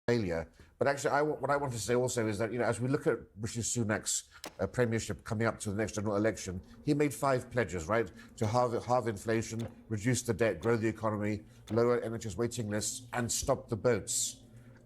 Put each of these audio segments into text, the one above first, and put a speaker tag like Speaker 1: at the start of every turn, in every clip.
Speaker 1: failure. But actually, what I want to say also is that, as we look at Rishi Sunak's premiership coming up to the next general election, he made 5 pledges, right? To halve inflation, reduce the debt, grow the economy, lower NHS waiting lists, and stop the boats.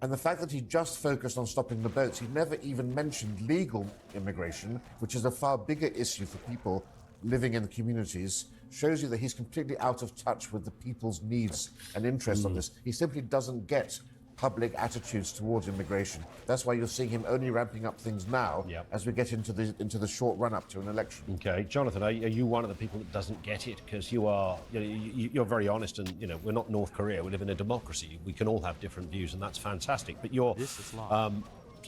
Speaker 1: And the fact that he just focused on stopping the boats, he never even mentioned legal immigration, which is a far bigger issue for people living in the communities, shows you that he's completely out of touch with the people's needs and interests on this. He simply doesn't get public attitudes towards immigration. That's why you're seeing him only ramping up things now as we get into the short run up to an election.
Speaker 2: Okay, Jonathan, are you one of the people that doesn't get it? Because you're very honest, and we're not North Korea. We live in a democracy. We can all have different views, and that's fantastic. But you're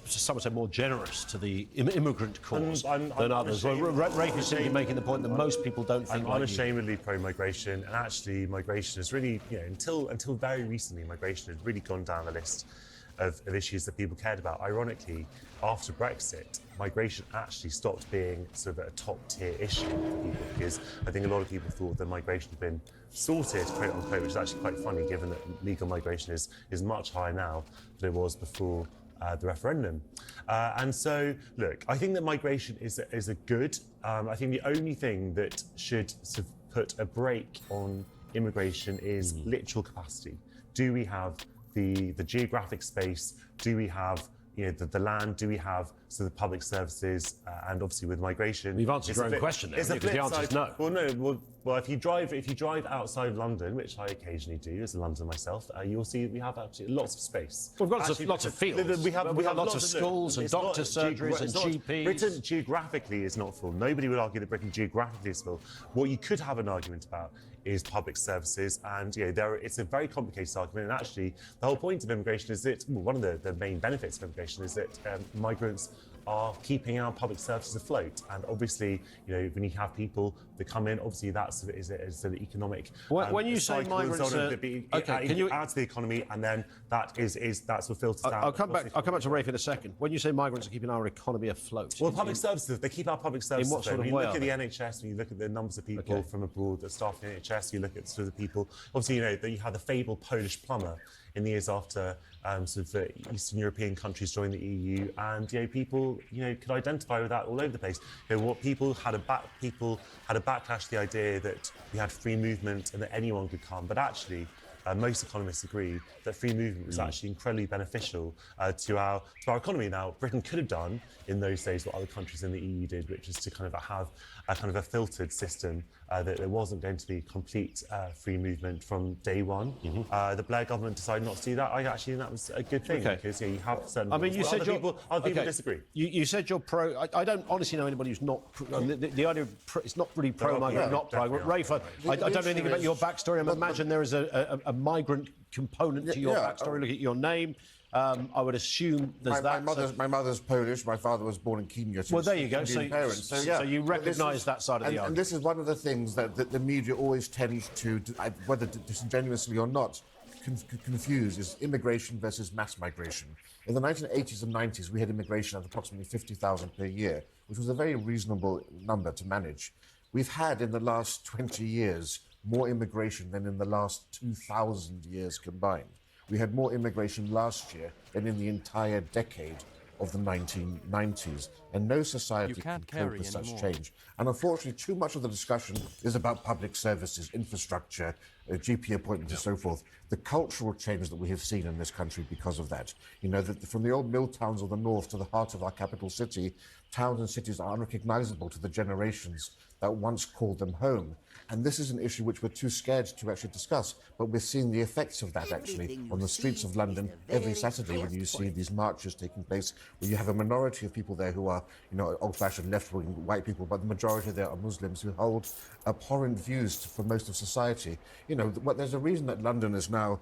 Speaker 2: some would say more generous to the immigrant cause than others. Rafe is simply making the point that most people don't think
Speaker 3: I'm unashamedly pro-migration, and actually migration is really, until very recently, migration had really gone down the list of issues that people cared about. Ironically, after Brexit, migration actually stopped being sort of a top-tier issue for people, because I think a lot of people thought that migration had been sorted, quote unquote, which is actually quite funny given that legal migration is much higher now than it was before the referendum. And so, look, I think that migration is a good. I think the only thing that should sort of put a brake on immigration is literal capacity. Do we have the geographic space? Do we have the land? Do we have the public services? And obviously with migration,
Speaker 2: you've answered your own question there, because the answer is no.
Speaker 3: Well, no. Well, if you drive outside London, which I occasionally do as a Londoner myself, you'll see we have absolutely lots of space.
Speaker 2: We've got lots of fields. We have lots of schools and doctors' surgeries and GPs.
Speaker 3: Britain geographically is not full. Nobody would argue that Britain geographically is full. What you could have an argument about is public services, and it's a very complicated argument. And actually, the whole point of immigration is that one of the main benefits of immigration is that migrants are keeping our public services afloat. And obviously, when you have people that come in, obviously that's an economic.
Speaker 2: When you say migrants,
Speaker 3: can you add to the economy, and then that's what filters down.
Speaker 2: I'll come back to Rafe in a second. When you say migrants are keeping our economy afloat,
Speaker 3: well, public services, they keep our public services.
Speaker 2: In what sort of way?
Speaker 3: When you look at the NHS, when you look at the numbers of people from abroad that staff in the NHS, you look at sort of the people. Obviously, that you had the fabled Polish plumber in the years after Eastern European countries joined the EU, and people could identify with that all over the place. What people had a backlash to the idea that we had free movement and that anyone could come, but actually most economists agree that free movement was actually incredibly beneficial to our economy. Now, Britain could have done in those days what other countries in the EU did, which is to kind of have a filtered system, that there wasn't going to be complete free movement from day one. The Blair government decided not to do that. I actually think that was a good thing, because you have certain.
Speaker 2: I mean, you said
Speaker 3: other people disagree.
Speaker 2: You said you're pro. I don't honestly know anybody who's not. The idea of it's not really pro-migrant, not pro. Rafe, I don't know anything about your backstory. I imagine there is a migrant component to your backstory. Look at your name. I would assume there's
Speaker 1: my mother's Polish. My father was born in Kenya.
Speaker 2: Well, there you go. So you recognise that side of the argument.
Speaker 1: And this is one of the things that the media always tends to, whether disingenuously or not, confuse, is immigration versus mass migration. In the 1980s and 90s, we had immigration at approximately 50,000 per year, which was a very reasonable number to manage. We've had, in the last 20 years, more immigration than in the last 2,000 years combined. We had more immigration last year than in the entire decade of the 1990s, and no society can cope with such change. And unfortunately, too much of the discussion is about public services, infrastructure, GP appointments and so forth. The cultural change that we have seen in this country because of that. From the old mill towns of the north to the heart of our capital city, towns and cities are unrecognisable to the generations that once called them home. And this is an issue which we're too scared to actually discuss, but we're seeing the effects of that actually on the streets of London every Saturday when you see these marches taking place, where you have a minority of people there who are, old-fashioned left-wing white people, but the majority there are Muslims who hold abhorrent views for most of society. There's a reason that London is now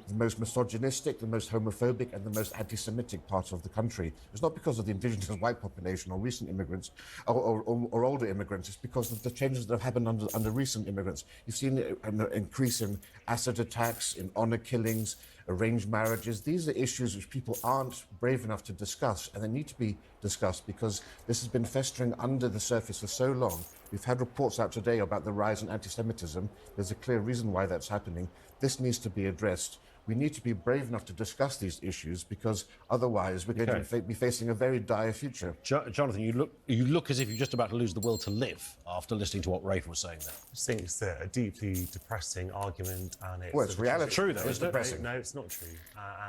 Speaker 1: the most misogynistic, the most homophobic, and the most anti-Semitic part of the country. It's not because of the indigenous white population or recent immigrants or older immigrants. It's because of the changes that have happened under recent immigrants. You've seen an increase in acid attacks, in honour killings, arranged marriages. These are issues which people aren't brave enough to discuss, and they need to be discussed because this has been festering under the surface for so long. We've had reports out today about the rise in anti-Semitism. There's a clear reason why that's happening. This needs to be addressed. we need to be brave enough to discuss these issues, because otherwise we're going to be facing a very dire future.
Speaker 2: Jonathan, you look as if you're just about to lose the will to live after listening to what Rafe was saying there.
Speaker 3: I think it's a deeply depressing argument, and it's...
Speaker 1: Well, it's reality.
Speaker 2: True, though,
Speaker 1: It's depressing.
Speaker 3: No, it's not true.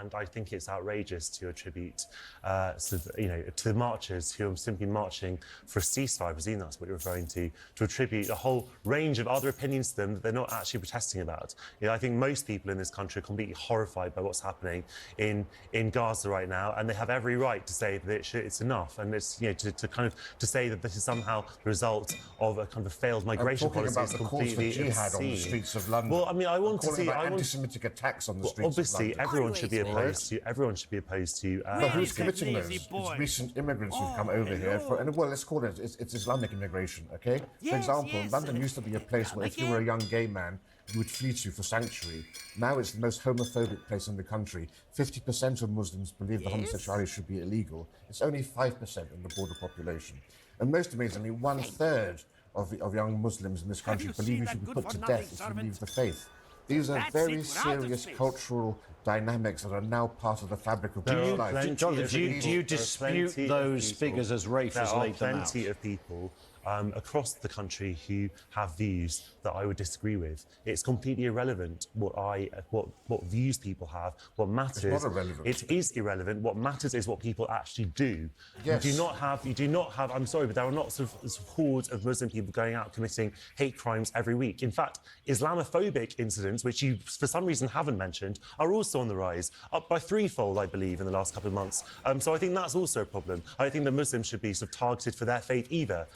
Speaker 3: And I think it's outrageous to attribute, to the marchers who are simply marching for a ceasefire, I presume that's what you're referring to attribute a whole range of other opinions to them that they're not actually protesting about. I think most people in this country are completely horrified by what's happening in Gaza right now, and they have every right to say that it's enough, and it's to say that this is somehow the result of a kind of failed migration policy.
Speaker 1: About the calls for jihad on the streets of London.
Speaker 3: Well, I mean, I want to see
Speaker 1: anti-Semitic attacks on the streets.
Speaker 3: Obviously,
Speaker 1: of London.
Speaker 3: everyone should be opposed to. Everyone should be opposed to.
Speaker 1: But who's committing those? It's recent immigrants who've come over here for, and well, let's call it it's Islamic immigration. Okay. For example, London used to be a place where if you were a young gay man, you would flee to for sanctuary. Now it's the most homophobic place in the country. 50% of Muslims believe that homosexuality should be illegal. It's only 5% in the broader population. And most amazingly, 1/3 of young Muslims in this country believe you should be put to death if you leave the faith. These are very serious cultural dynamics that are now part of the fabric of British life.
Speaker 2: Jonathan, do you dispute those figures as Rafe has laid them out?
Speaker 3: There are plenty of people across the country who have views that I would disagree with. It's completely irrelevant what views people have. What matters...
Speaker 1: It's not irrelevant.
Speaker 3: It is irrelevant. What matters is what people actually do.
Speaker 1: Yes.
Speaker 3: You do not have... I'm sorry, but there are not sort of hordes of Muslim people going out committing hate crimes every week. In fact, Islamophobic incidents, which you for some reason haven't mentioned, are also on the rise, up by threefold, I believe, in the last couple of months. So I think that's also a problem. I don't think that Muslims should be sort of targeted for their faith either.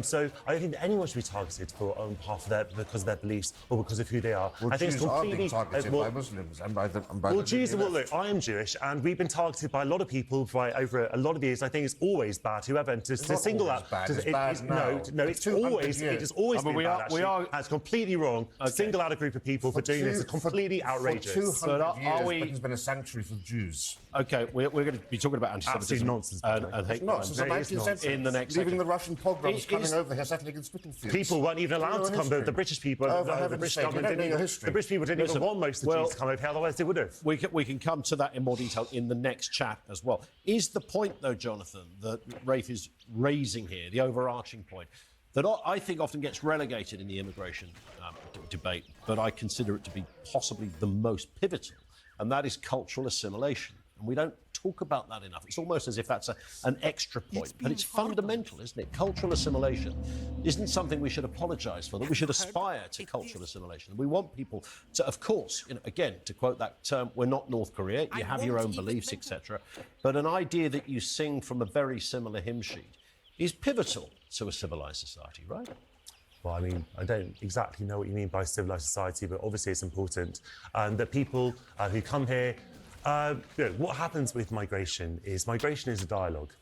Speaker 3: So I don't think that anyone should be targeted on behalf of because of their beliefs or because of who they are.
Speaker 1: Well,
Speaker 3: I think
Speaker 1: Jews
Speaker 3: it's completely
Speaker 1: are being targeted by Muslims and by the
Speaker 3: Jews. Well, look, I am Jewish, and we've been targeted by a lot of people over a lot of years. I think it's always bad. Whoever to single out,
Speaker 1: it's bad now.
Speaker 3: No, it's always been bad. Actually, that's completely wrong. To single out a group of people for doing this is completely outrageous.
Speaker 1: For 200 years, Britain's been a sanctuary for Jews.
Speaker 2: Okay, we're going to be talking about anti-Semitism
Speaker 3: nonsense,
Speaker 2: and hate
Speaker 1: Since the 19th century.
Speaker 2: in the next
Speaker 1: leaving
Speaker 2: second.
Speaker 1: the Russian pogroms coming over here, settling in Spitalfields.
Speaker 3: People weren't even allowed to come. The British people, the British government the British people didn't even want most of the Jews to come over here, otherwise they would have.
Speaker 2: We can come to that in more detail in the next chat as well. Is the point, though, Jonathan, that Rafe is raising here, the overarching point, that I think often gets relegated in the immigration debate, but I consider it to be possibly the most pivotal, and that is cultural assimilation. And we don't talk about that enough. It's almost as if that's an extra point, but it's fundamental, isn't it? Cultural assimilation isn't something we should apologise for, that we should aspire to cultural assimilation. We want people to, of course, again, to quote that term, we're not North Korea, you have your own beliefs, etc. But an idea that you sing from a very similar hymn sheet is pivotal to a civilised society, right?
Speaker 3: Well, I mean, I don't exactly know what you mean by civilised society, but obviously it's important that people who come here... what happens with migration is a dialogue.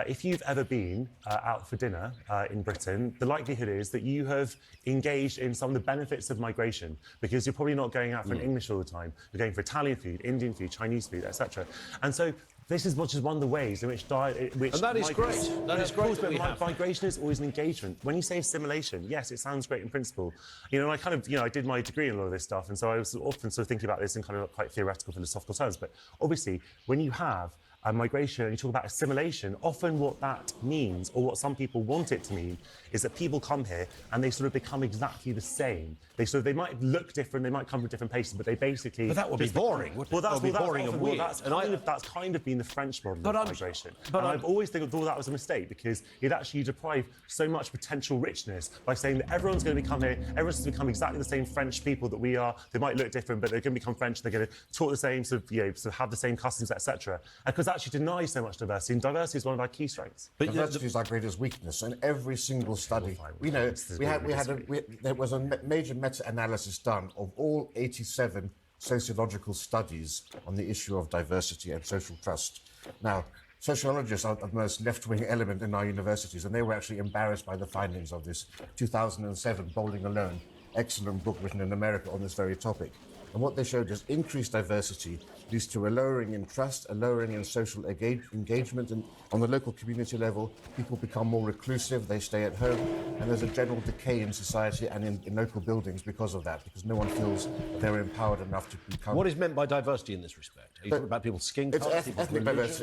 Speaker 3: If you've ever been out for dinner in Britain, the likelihood is that you have engaged in some of the benefits of migration, because you're probably not going out for an English all the time. You're going for Italian food, Indian food, Chinese food, etc. And so this is just one of the ways in which... And
Speaker 2: that is great. That is great.
Speaker 3: But migration is always an engagement. When you say assimilation, yes, it sounds great in principle. I did my degree in a lot of this stuff, and so I was often sort of thinking about this in kind of quite theoretical, philosophical terms. But obviously, when you have migration and you talk about assimilation, often what that means, or what some people want it to mean, is that people come here and they sort of become exactly the same. They might look different, they might come from different places, but they basically...
Speaker 2: But that would be boring, wouldn't it?
Speaker 3: That would be boring and weird. That's
Speaker 2: And
Speaker 3: kind of been the French model of migration. But I've always thought that was a mistake, because it actually deprived so much potential richness by saying that everyone's going to become here, everyone's going to become exactly the same French people that we are. They might look different, but they're going to become French, they're going to talk the same, sort of have the same customs, etc. Because that actually denies so much diversity, and diversity is one of our key strengths.
Speaker 1: But diversity is our greatest weakness. In every single study, there was a major meta-analysis done of all 87 sociological studies on the issue of diversity and social trust. Now, sociologists are the most left-wing element in our universities, and they were actually embarrassed by the findings of this 2007 Bowling Alone, excellent book written in America on this very topic. And what they showed is increased diversity leads to a lowering in trust, a lowering in social engagement, and on the local community level, people become more reclusive, they stay at home, and there's a general decay in society and in local buildings because of that, because no one feels they're empowered enough to become...
Speaker 2: What is meant by diversity in this respect? Are you talking about people's skin color?
Speaker 1: It's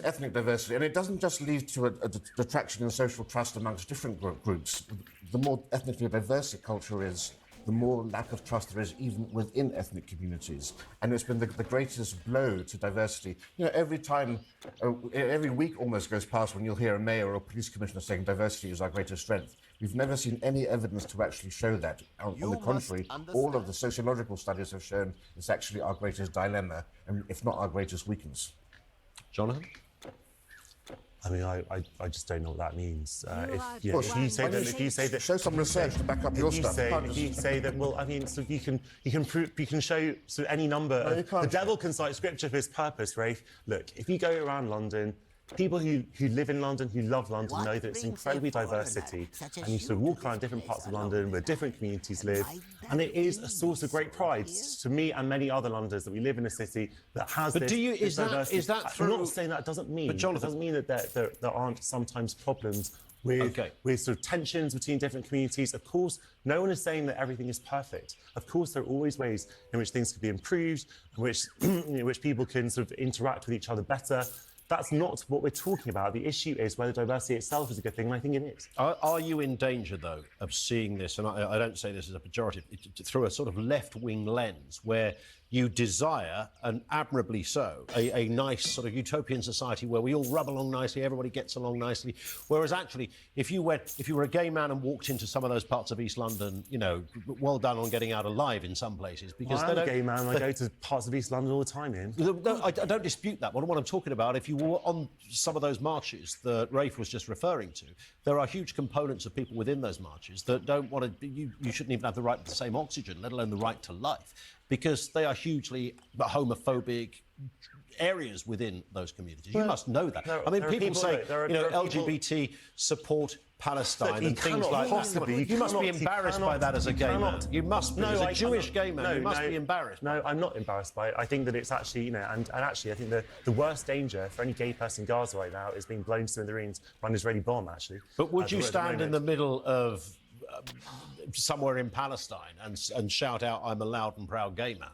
Speaker 1: ethnic diversity, and it doesn't just lead to a detraction in social trust amongst different groups. The more ethnically diverse a culture is, the more lack of trust there is even within ethnic communities. And it's been the greatest blow to diversity. You know, every week almost goes past when you'll hear a mayor or a police commissioner saying diversity is our greatest strength. We've never seen any evidence to actually show that. On the contrary, all of the sociological studies have shown it's actually our greatest dilemma, and if not our greatest weakness.
Speaker 2: Jonathan?
Speaker 3: I mean, I just don't know what that means. If you say that,
Speaker 1: show some research to back up your stuff.
Speaker 3: If you say that, well, I mean, so you can show any number. The devil can cite scripture for his purpose, Rafe. Look, if you go around London, people who live in London, who love London, know that it's an incredibly diverse city, and you sort of walk around different parts of London where different communities live, and it is a source of great pride to me and many other Londoners that we live in a city that has this diversity.
Speaker 2: Is that through...
Speaker 3: I'm not saying that doesn't mean,
Speaker 2: but Jonathan,
Speaker 3: it doesn't mean that there aren't sometimes problems with sort of tensions between different communities. Of course, no one is saying that everything is perfect. Of course, there are always ways in which things can be improved, in which people can sort of interact with each other better. That's not what we're talking about. The issue is whether diversity itself is a good thing, and I think it is.
Speaker 2: Are you in danger, though, of seeing this, and I don't say this as a pejorative, through a sort of left-wing lens where you desire, and admirably so, a nice sort of utopian society where we all rub along nicely, everybody gets along nicely, whereas actually, if you were a gay man and walked into some of those parts of East London, you know, well done on getting out alive in some places, because
Speaker 3: I'm a gay man. I go to parts of East London all the time, Ian.
Speaker 2: No, I don't dispute that. What I'm talking about, if you were on some of those marches that Rafe was just referring to, there are huge components of people within those marches that don't want to. You shouldn't even have the right to the same oxygen, let alone the right to life, because they are hugely homophobic areas within those communities. You must know that. I mean, people say, LGBT support Palestine and things like that. You must be embarrassed by that as a gay man. You must be. As a Jewish gay man, you must be embarrassed.
Speaker 3: No, I'm not embarrassed by it. I think that it's actually, and actually, I think the worst danger for any gay person in Gaza right now is being blown to smithereens by an Israeli bomb, actually.
Speaker 2: But would you stand in the middle of somewhere in Palestine and shout out, "I'm a loud and proud gay man"?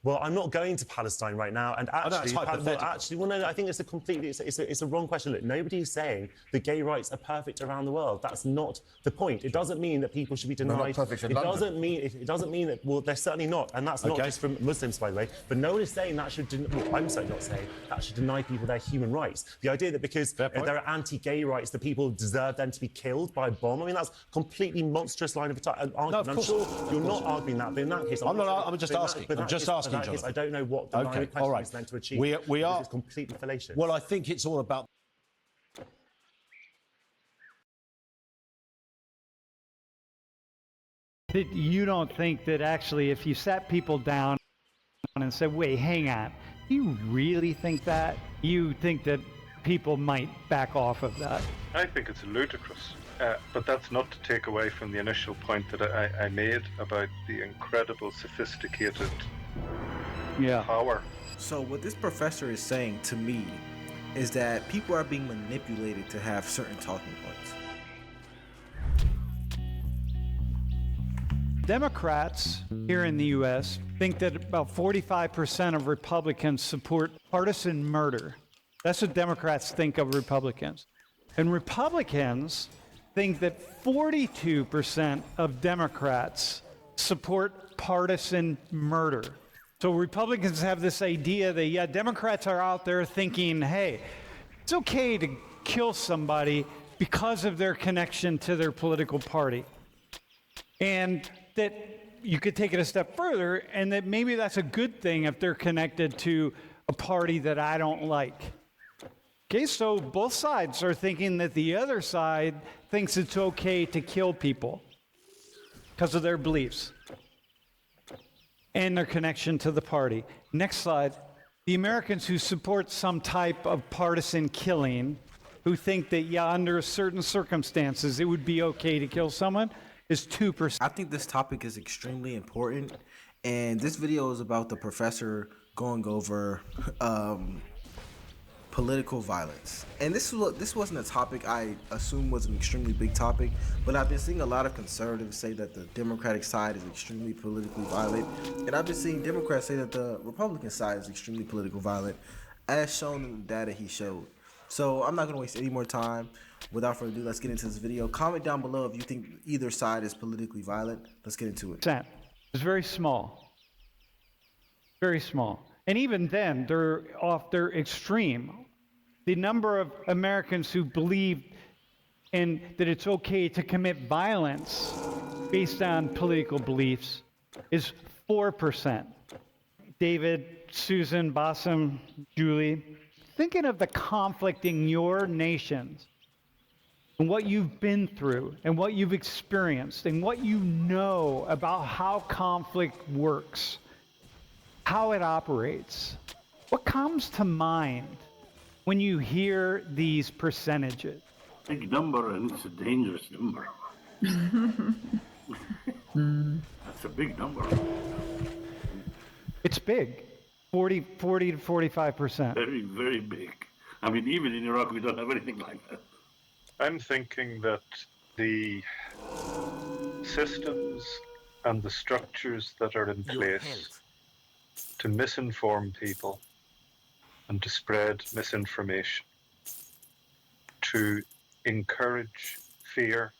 Speaker 3: Well, I'm not going to Palestine right now, and actually, I think it's a wrong question. Look, nobody's saying that gay rights are perfect around the world. That's not the point. It doesn't mean that people should be denied. It doesn't mean that. Well, they're certainly not, and that's not just from Muslims, by the way. But no one is saying that should. I'm certainly not saying that should deny people their human rights. The idea that because there are anti-gay rights, that people deserve them to be killed by a bomb. I mean, that's a completely monstrous line of argument. I'm sure you're not arguing that, but in that case,
Speaker 2: I'm just asking. I'm just asking.
Speaker 3: I don't know what the line of question is meant to achieve.
Speaker 2: We are
Speaker 3: it's completely fallacious.
Speaker 2: Well, I think it's all about.
Speaker 4: You don't think that actually, if you sat people down and said, "Wait, hang on, you really think that? You think that people might back off of that?"
Speaker 5: I think it's ludicrous. But that's not to take away from the initial point that I made about the incredible, sophisticated power.
Speaker 6: So what this professor is saying to me is that people are being manipulated to have certain talking points.
Speaker 4: Democrats here in the U.S. think that about 45% of Republicans support partisan murder. That's what Democrats think of Republicans. And Republicans think that 42% of Democrats support partisan murder. So Republicans have this idea that, Democrats are out there thinking, hey, it's okay to kill somebody because of their connection to their political party. And that you could take it a step further, and that maybe that's a good thing if they're connected to a party that I don't like. Okay, so both sides are thinking that the other side thinks it's okay to kill people because of their beliefs and their connection to the party. Next slide. The Americans who support some type of partisan killing, who think that, under certain circumstances, it would be okay to kill someone, is 2%.
Speaker 6: I think this topic is extremely important, And this video is about the professor going over political violence. And this wasn't a topic I assume was an extremely big topic, but I've been seeing a lot of conservatives say that the Democratic side is extremely politically violent, and I've been seeing Democrats say that the Republican side is extremely political violent, as shown in the data he showed. So I'm not going to waste any more time. Without further ado, let's get into this video. Comment down below if you think either side is politically violent. Let's get into it.
Speaker 4: It's very small. Very small. And even then, they're extreme. The number of Americans who believe in that it's okay to commit violence based on political beliefs is 4%. David, Susan, Bassem, Julie, thinking of the conflict in your nations and what you've been through and what you've experienced and what you know about how conflict works, how it operates. What comes to mind when you hear these percentages?
Speaker 7: Big number, and it's a dangerous number. That's a big number.
Speaker 4: It's big, 40 to 45%.
Speaker 7: Very, very big. I mean, even in Iraq, we don't have anything like that.
Speaker 5: I'm thinking that the systems and the structures that are in place to misinform people and to spread misinformation, to encourage fear,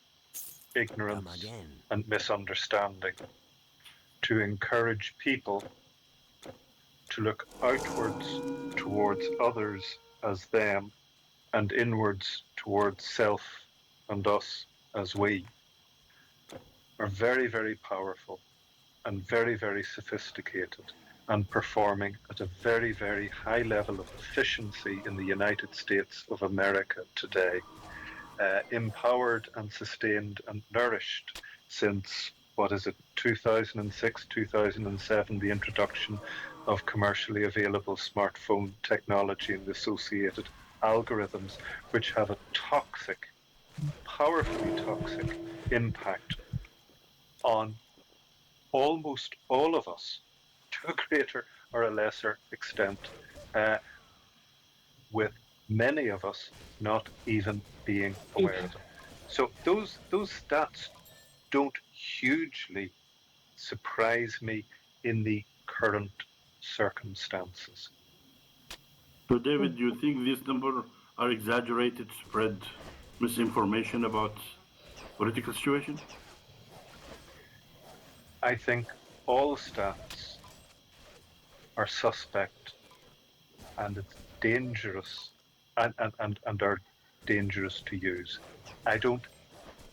Speaker 5: ignorance, and misunderstanding, to encourage people to look outwards towards others as them and inwards towards self and us as we, are very, very powerful and very, very sophisticated and performing at a very, very high level of efficiency in the United States of America today, empowered and sustained and nourished since, 2006, 2007, the introduction of commercially available smartphone technology and the associated algorithms, which have a toxic, powerfully toxic impact on almost all of us to a greater or a lesser extent, with many of us not even being aware of it. So those stats don't hugely surprise me in the current circumstances.
Speaker 7: So, David, do you think these numbers are exaggerated to spread misinformation about political situation?
Speaker 5: I think all stats are suspect, and it's dangerous and are dangerous to use. I don't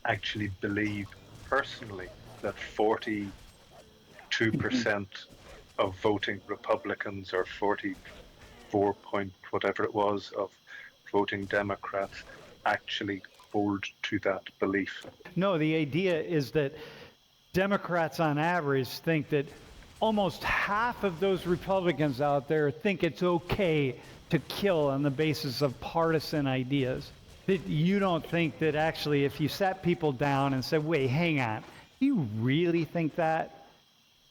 Speaker 5: actually believe personally that 42% of voting Republicans or 44 point whatever it was of voting Democrats actually hold to that belief.
Speaker 4: No, the idea is that Democrats on average think that almost half of those Republicans out there think it's okay to kill on the basis of partisan ideas. That you don't think that actually if you sat people down and said, wait, hang on, do you really think that?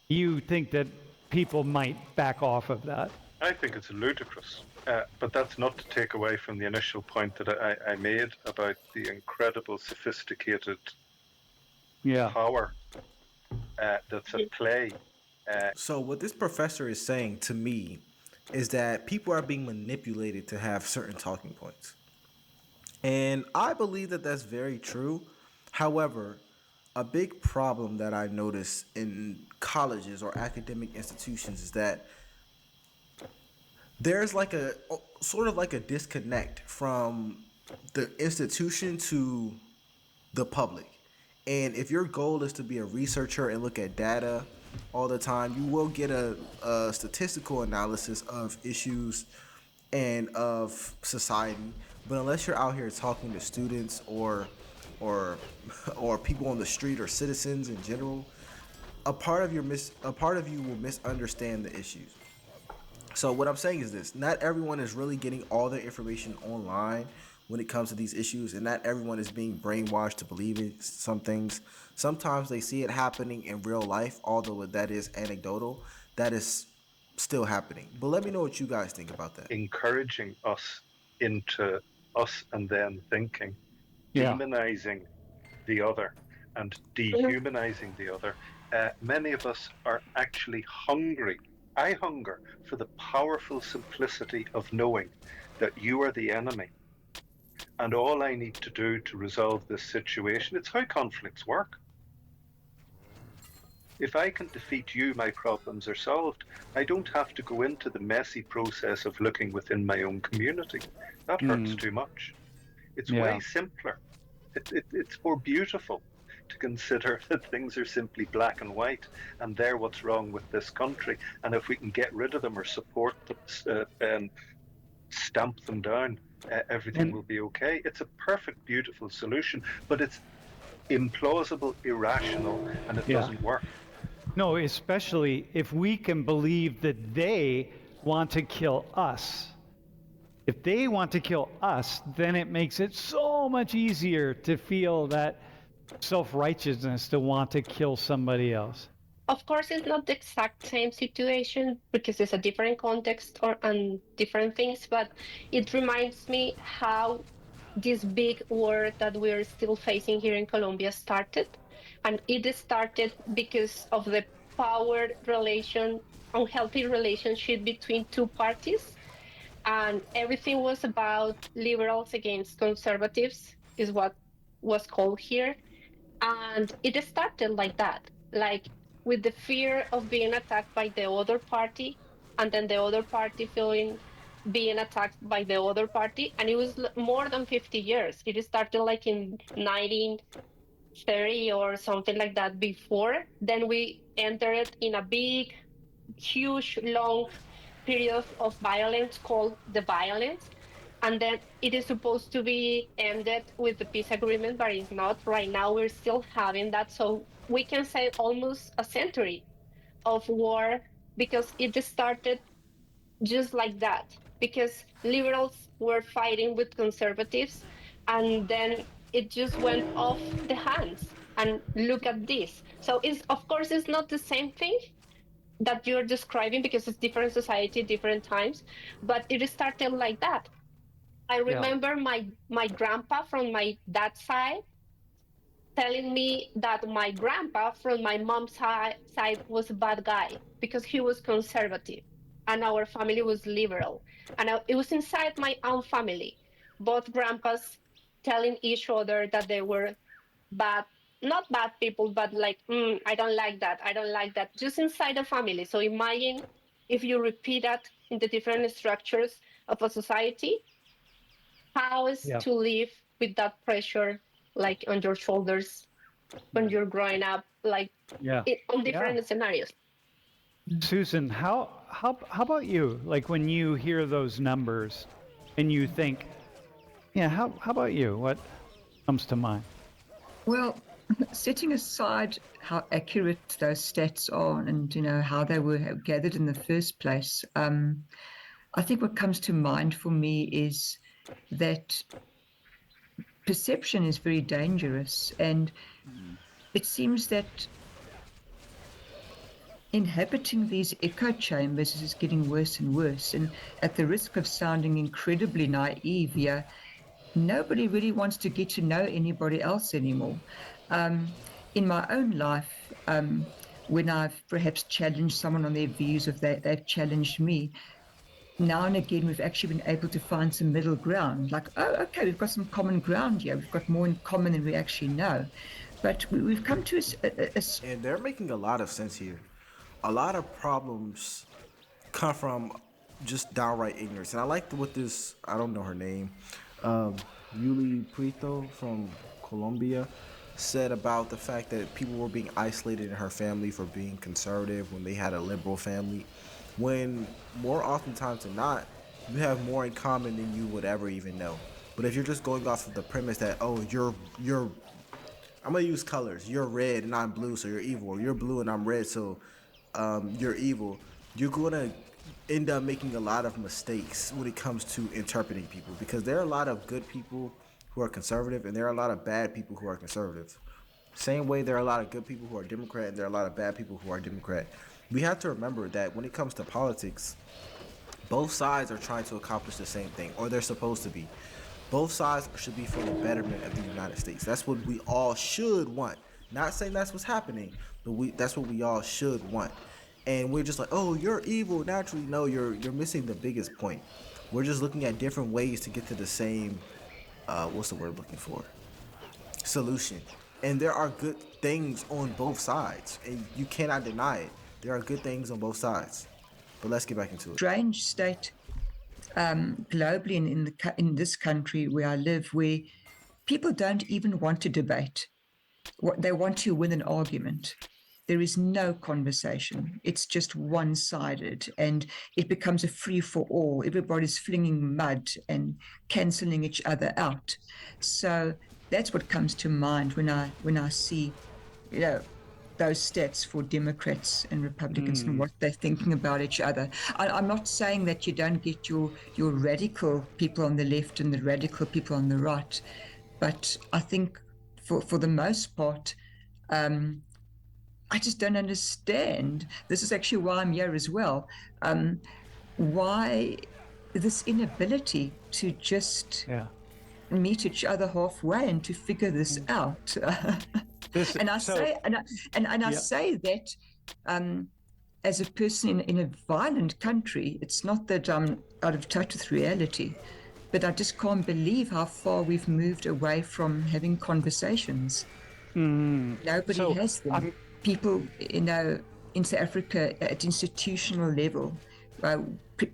Speaker 4: You think that people might back off of that?
Speaker 5: I think it's ludicrous, but that's not to take away from the initial point that I made about the incredible sophisticated power that's at play.
Speaker 6: So what this professor is saying to me is that people are being manipulated to have certain talking points. And I believe that that's very true. However, a big problem that I notice in colleges or academic institutions is that there's like a sort of like a disconnect from the institution to the public. And if your goal is to be a researcher and look at data all the time, you will get a statistical analysis of issues and of society. But unless you're out here talking to students or people on the street or citizens in general, a part of you will misunderstand the issues. So what I'm saying is this: not everyone is really getting all their information online when it comes to these issues, and not everyone is being brainwashed to believe in some things. Sometimes they see it happening in real life, although that is anecdotal. That is still happening. But let me know what you guys think about that.
Speaker 5: Encouraging us into us and them thinking,
Speaker 4: Yeah.
Speaker 5: demonizing the other and dehumanizing the other. Many of us are actually hungry. I hunger for the powerful simplicity of knowing that you are the enemy. And all I need to do to resolve this situation, it's how conflicts work. If I can defeat you, my problems are solved. I don't have to go into the messy process of looking within my own community. That hurts too much. It's way simpler. It's more beautiful to consider that things are simply black and white, and they're what's wrong with this country. And if we can get rid of them or support them and stamp them down, everything will be okay. It's a perfect, beautiful solution, but it's implausible, irrational, and it doesn't work.
Speaker 4: No, especially if we can believe that they want to kill us. If they want to kill us, then it makes it so much easier to feel that self-righteousness to want to kill somebody else.
Speaker 8: Of course, it's not the exact same situation because it's a different context and different things, but it reminds me how this big war that we're still facing here in Colombia started. And it started because of the power relation, unhealthy relationship between two parties. And everything was about liberals against conservatives, is what was called here. And it started like that, like with the fear of being attacked by the other party, and then the other party feeling being attacked by the other party. And it was more than 50 years. It started like in 1930 or something like that before. Then we entered in a big, huge, long period of violence called the violence. And then it is supposed to be ended with the peace agreement, but it's not. Right now, we're still having that. So we can say almost a century of war because it started just like that, because liberals were fighting with conservatives, and then it just went off the hands. And look at this. So it's, of course, it's not the same thing that you're describing because it's different society, different times, but it started like that. I remember my grandpa from my dad's side telling me that my grandpa from my mom's side was a bad guy because he was conservative and our family was liberal. And it was inside my own family, both grandpas telling each other that they were bad, not bad people, but like, I don't like that. I don't like that. Just inside the family. So imagine if you repeat that in the different structures of a society, how is to live with that pressure like on your shoulders when you're growing up, like on different scenarios.
Speaker 4: Susan, how about you? Like when you hear those numbers and you think, how about you? What comes to mind?
Speaker 9: Well, setting aside how accurate those stats are and, how they were gathered in the first place, I think what comes to mind for me is that perception is very dangerous, and it seems that inhabiting these echo chambers is getting worse and worse. And at the risk of sounding incredibly naive here, nobody really wants to get to know anybody else anymore. In my own life, when I've perhaps challenged someone on their views, if they've challenged me, now and again we've actually been able to find some middle ground. Like, oh, okay, we've got some common ground here. We've got more in common than we actually know. But we've come to a
Speaker 6: and they're making a lot of sense here. A lot of problems come from just downright ignorance. And I like what this, I don't know her name, Yuli Prieto from Colombia said about the fact that people were being isolated in her family for being conservative when they had a liberal family, when more oftentimes than not, you have more in common than you would ever even know. But if you're just going off of the premise that, oh, you're I'm gonna use colors, you're red and I'm blue, so you're evil, or you're blue and I'm red, so you're evil, you're gonna end up making a lot of mistakes when it comes to interpreting people, because there are a lot of good people who are conservative and there are a lot of bad people who are conservative. Same way there are a lot of good people who are Democrat and there are a lot of bad people who are Democrat. We have to remember that when it comes to politics, both sides are trying to accomplish the same thing, or they're supposed to be. Both sides should be for the betterment of the United States. That's what we all should want. Not saying that's what's happening, but that's what we all should want. And we're just like, oh, you're evil naturally. No, you're missing the biggest point. We're just looking at different ways to get to the same, what's the word I'm looking for? Solution. And there are good things on both sides, and you cannot deny it. There are good things on both sides. But let's get back into it.
Speaker 9: Strange state globally in this country where I live, where people don't even want to debate. They want to win an argument. There is no conversation. It's just one-sided, and it becomes a free-for-all. Everybody's flinging mud and cancelling each other out. So that's what comes to mind when I see, those stats for Democrats and Republicans and what they're thinking about each other. I'm not saying that you don't get your radical people on the left and the radical people on the right, but I think for the most part, I just don't understand. This is actually why I'm here as well. Why this inability to just meet each other halfway and to figure this out. I say that as a person in a violent country. It's not that I'm out of touch with reality, but I just can't believe how far we've moved away from having conversations. Nobody has them. People, in South Africa at institutional level,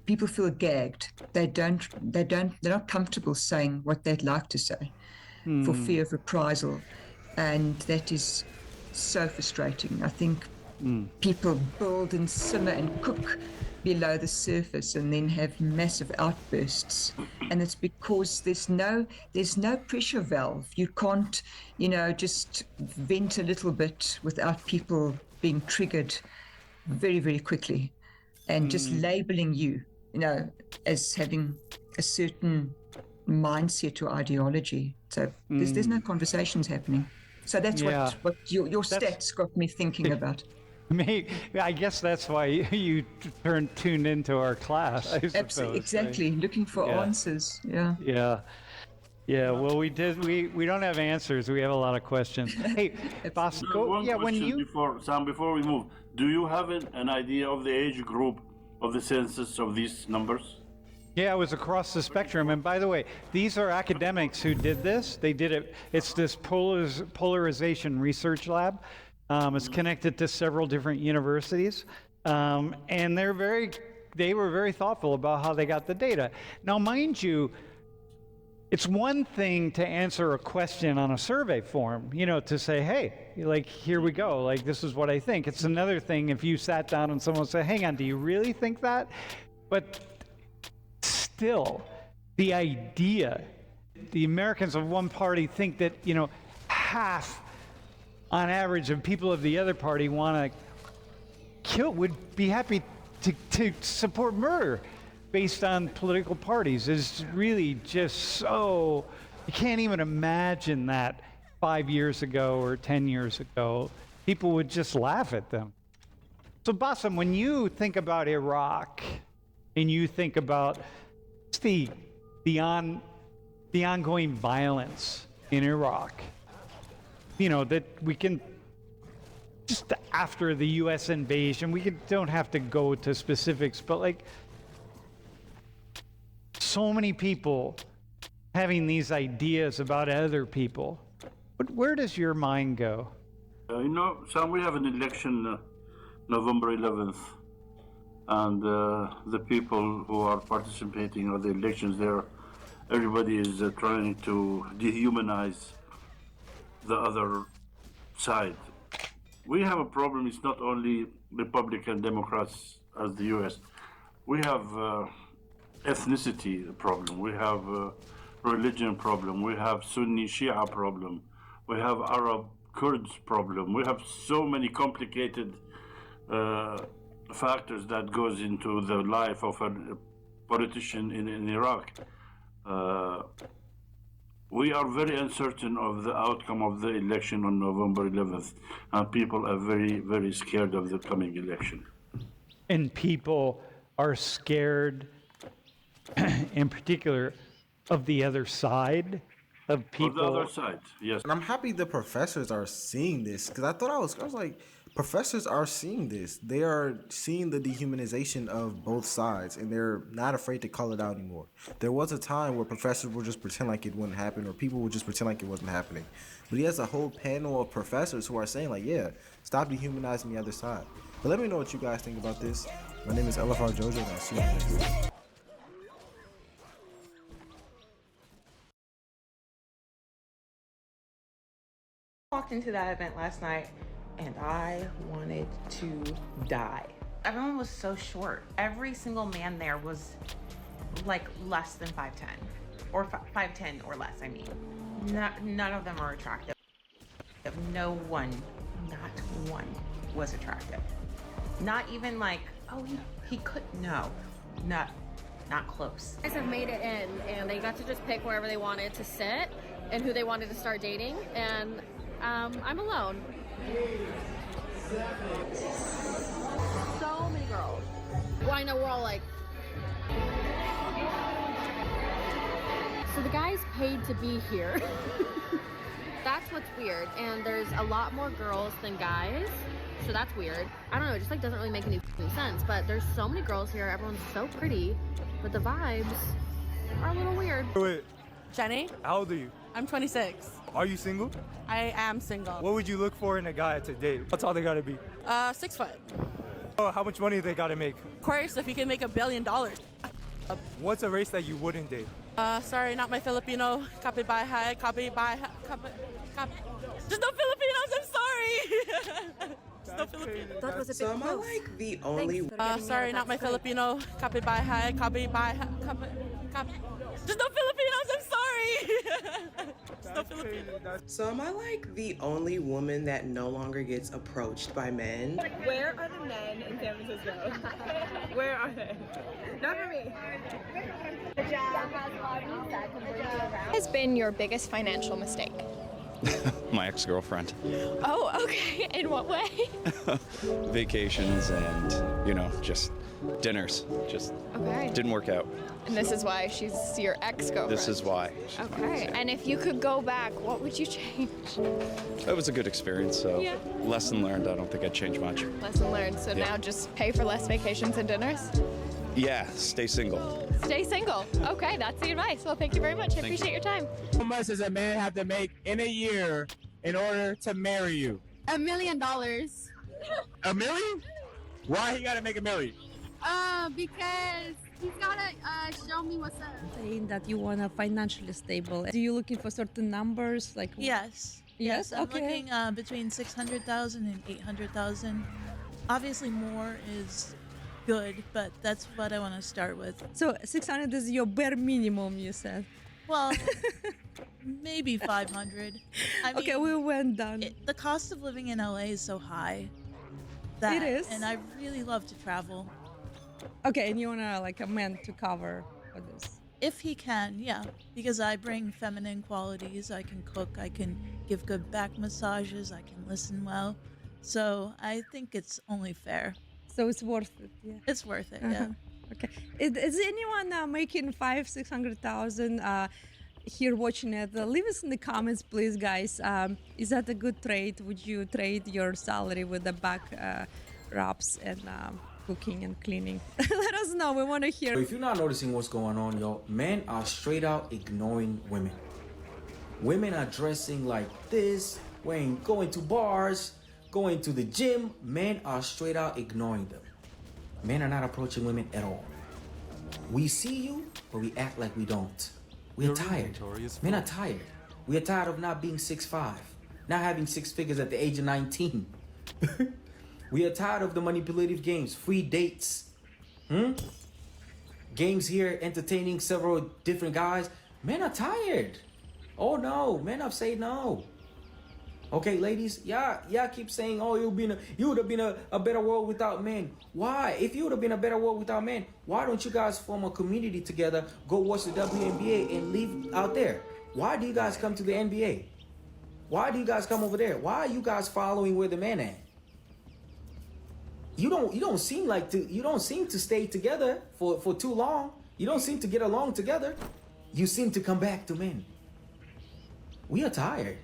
Speaker 9: people feel gagged. They're not comfortable saying what they'd like to say for fear of reprisal. And that is so frustrating. I think people build and simmer and cook below the surface and then have massive outbursts. And it's because there's no pressure valve. You can't, just vent a little bit without people being triggered very, very quickly and just labeling you, as having a certain mindset or ideology. So there's no conversations happening. So that's what your stats got me thinking about.
Speaker 4: I guess that's why you tuned into our class.
Speaker 9: Absolutely, exactly. Right? Looking for answers. Yeah.
Speaker 4: Well, we don't have answers. We have a lot of questions. Hey, Bosco.
Speaker 7: Before we move, do you have an idea of the age group of the census of these numbers?
Speaker 4: Yeah, it was across the spectrum. And by the way, these are academics who did this. They did it. It's this polarization research lab. It's connected to several different universities. And they were very thoughtful about how they got the data. Now, mind you, it's one thing to answer a question on a survey form, to say, hey, here we go. This is what I think. It's another thing if you sat down and someone said, hang on, do you really think that? But still, the idea, the Americans of one party think that, half on average of people of the other party want to would be happy to support murder based on political parties is really just so, you can't even imagine that 5 years ago or 10 years ago. People would just laugh at them. So Bassem, when you think about Iraq and you think about the ongoing violence in Iraq, that we can, just after the U.S. invasion, don't have to go to specifics, but so many people having these ideas about other people. But where does your mind go?
Speaker 7: Sam, we have an election November 11th, and the people who are participating in the elections there, everybody is trying to dehumanize the other side. We have a problem. It's not only Republican Democrats as the U.S. We have ethnicity problem. We have religion problem. We have Sunni Shia problem. We have Arab Kurds problem. We have so many complicated factors that goes into the life of a politician in Iraq. We are very uncertain of the outcome of the election on November 11th, and people are very, very scared of the coming election.
Speaker 4: And people are scared, in particular, of the other side, of people.
Speaker 7: On the other side, yes.
Speaker 6: And I'm happy the professors are seeing this, because I was like, professors are seeing this. They are seeing the dehumanization of both sides, and they're not afraid to call it out anymore. There was a time where professors would just pretend like it wouldn't happen, or people would just pretend like it wasn't happening. But he has a whole panel of professors who are saying like, yeah, stop dehumanizing the other side. But let me know what you guys think about this. My name is LFR Jojo, and I'll see you next time.
Speaker 10: Walked into that event last night and I wanted to die. Everyone was so short. Every single man there was like less than 5'10", or 5'10" or less, I mean. None of them are attractive. No one, not one was attractive. Not even like, oh, he could, no, not close.
Speaker 11: Guys have made it in, and they got to just pick wherever they wanted to sit and who they wanted to start dating, and I'm alone. So many girls. Well, I know we're all like... So the guys paid to be here. That's what's weird, and there's a lot more girls than guys, so that's weird. I don't know, it just like doesn't really make any sense, but there's so many girls here, everyone's so pretty, but the vibes are a little weird.
Speaker 12: Wait.
Speaker 13: Jenny?
Speaker 12: How old are you?
Speaker 13: I'm 26.
Speaker 12: Are you single?
Speaker 13: I am single.
Speaker 12: What would you look for in a guy to date? What's all they gotta be?
Speaker 13: 6 foot.
Speaker 12: Oh, how much money they gotta make?
Speaker 13: Of course, if you can make $1 billion.
Speaker 12: What's a race that you wouldn't date?
Speaker 13: Sorry, not my Filipino. Copy by high, copy by copy. There's no Filipinos, I'm sorry. There's no Filipinos.
Speaker 11: That was a big
Speaker 10: So am I like the only...
Speaker 13: Sorry, not my Filipino. Copy by high, copy by copy. There's no Filipinos, I'm sorry. There's no Filipinos.
Speaker 10: So am I like the only woman that no longer gets approached by men?
Speaker 11: Where are the men in San Francisco? Where are they? Not for me. What has been your biggest financial mistake?
Speaker 14: My ex-girlfriend.
Speaker 11: Oh, okay. In what way?
Speaker 14: Vacations and, just dinners. Just
Speaker 11: Okay.
Speaker 14: didn't work out.
Speaker 11: And this is why she's your ex-girlfriend?
Speaker 14: This is why.
Speaker 11: Okay. And if you could go back, what would you change?
Speaker 14: It was a good experience, so
Speaker 11: Yeah.
Speaker 14: lesson learned. I don't think I'd change much.
Speaker 11: Lesson learned. So
Speaker 14: Yeah.
Speaker 11: now just pay for less vacations and dinners?
Speaker 14: Yeah, stay single.
Speaker 11: Stay single. Okay, that's the advice. Well, thank you very much. I
Speaker 14: Thank
Speaker 11: appreciate your time.
Speaker 12: How much does a man have to make in a year in order to marry you?
Speaker 11: $1 million.
Speaker 12: $1 million? Why he gotta make $1 million?
Speaker 11: Because he's gotta show me what's up.
Speaker 13: Saying that you want to financially stable.
Speaker 15: Do you looking for certain numbers like?
Speaker 13: Yes.
Speaker 15: Yes.
Speaker 13: I'm
Speaker 15: Okay.
Speaker 13: looking between 600,000 and 800,000. Obviously, more is good, but that's what I want to start with.
Speaker 15: So 600 is your bare minimum, you said.
Speaker 13: Well, maybe 500. I mean,
Speaker 15: Okay, we went down.
Speaker 13: the cost of living in LA is so high. That,
Speaker 15: It is.
Speaker 13: and I really love to travel.
Speaker 15: Okay, and you wanna like a man to cover for this?
Speaker 13: If he can, yeah. Because I bring feminine qualities. I can cook, I can give good back massages, I can listen well. So I think it's only fair.
Speaker 15: So it's worth it. Yeah.
Speaker 13: It's worth it,
Speaker 15: Uh-huh.
Speaker 13: yeah.
Speaker 15: Okay. Is anyone making 600,000 here watching it? Leave us in the comments, please, guys. Is that a good trade? Would you trade your salary with the back rubs and cooking and cleaning? Let us know. We want to hear.
Speaker 16: If you're not noticing what's going on, yo, men are straight out ignoring women. Women are dressing like this, going to bars, going to the gym. Men are straight out ignoring them. Men are not approaching women at all. We see you, but we act like we don't. We're tired. Men are tired. We are tired of not being 6'5", not having 6 figures at the age of 19. We are tired of the manipulative games, free dates. Games here entertaining several different guys. Men are tired. Oh no, men have said no. Okay, ladies, y'all keep saying, oh, you would have been a better world without men. Why? If you would have been a better world without men, why don't you guys form a community together, go watch the WNBA and leave out there? Why do you guys come to the NBA? Why do you guys come over there? Why are you guys following where the men at? You don't seem to stay together for too long. You don't seem to get along together. You seem to come back to men. We are tired.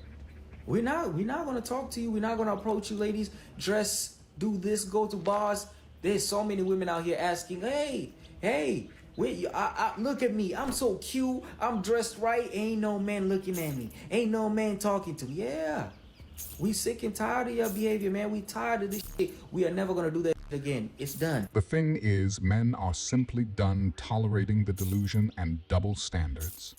Speaker 16: We're not gonna talk to you. We're not gonna approach you, ladies. Dress, do this, go to bars. There's so many women out here asking, hey, wait, look at me. I'm so cute. I'm dressed right. Ain't no man looking at me. Ain't no man talking to me. Yeah. We sick and tired of your behavior, man. We tired of this shit. We are never gonna do that again. It's done.
Speaker 17: The thing is, men are simply done tolerating the delusion and double standards.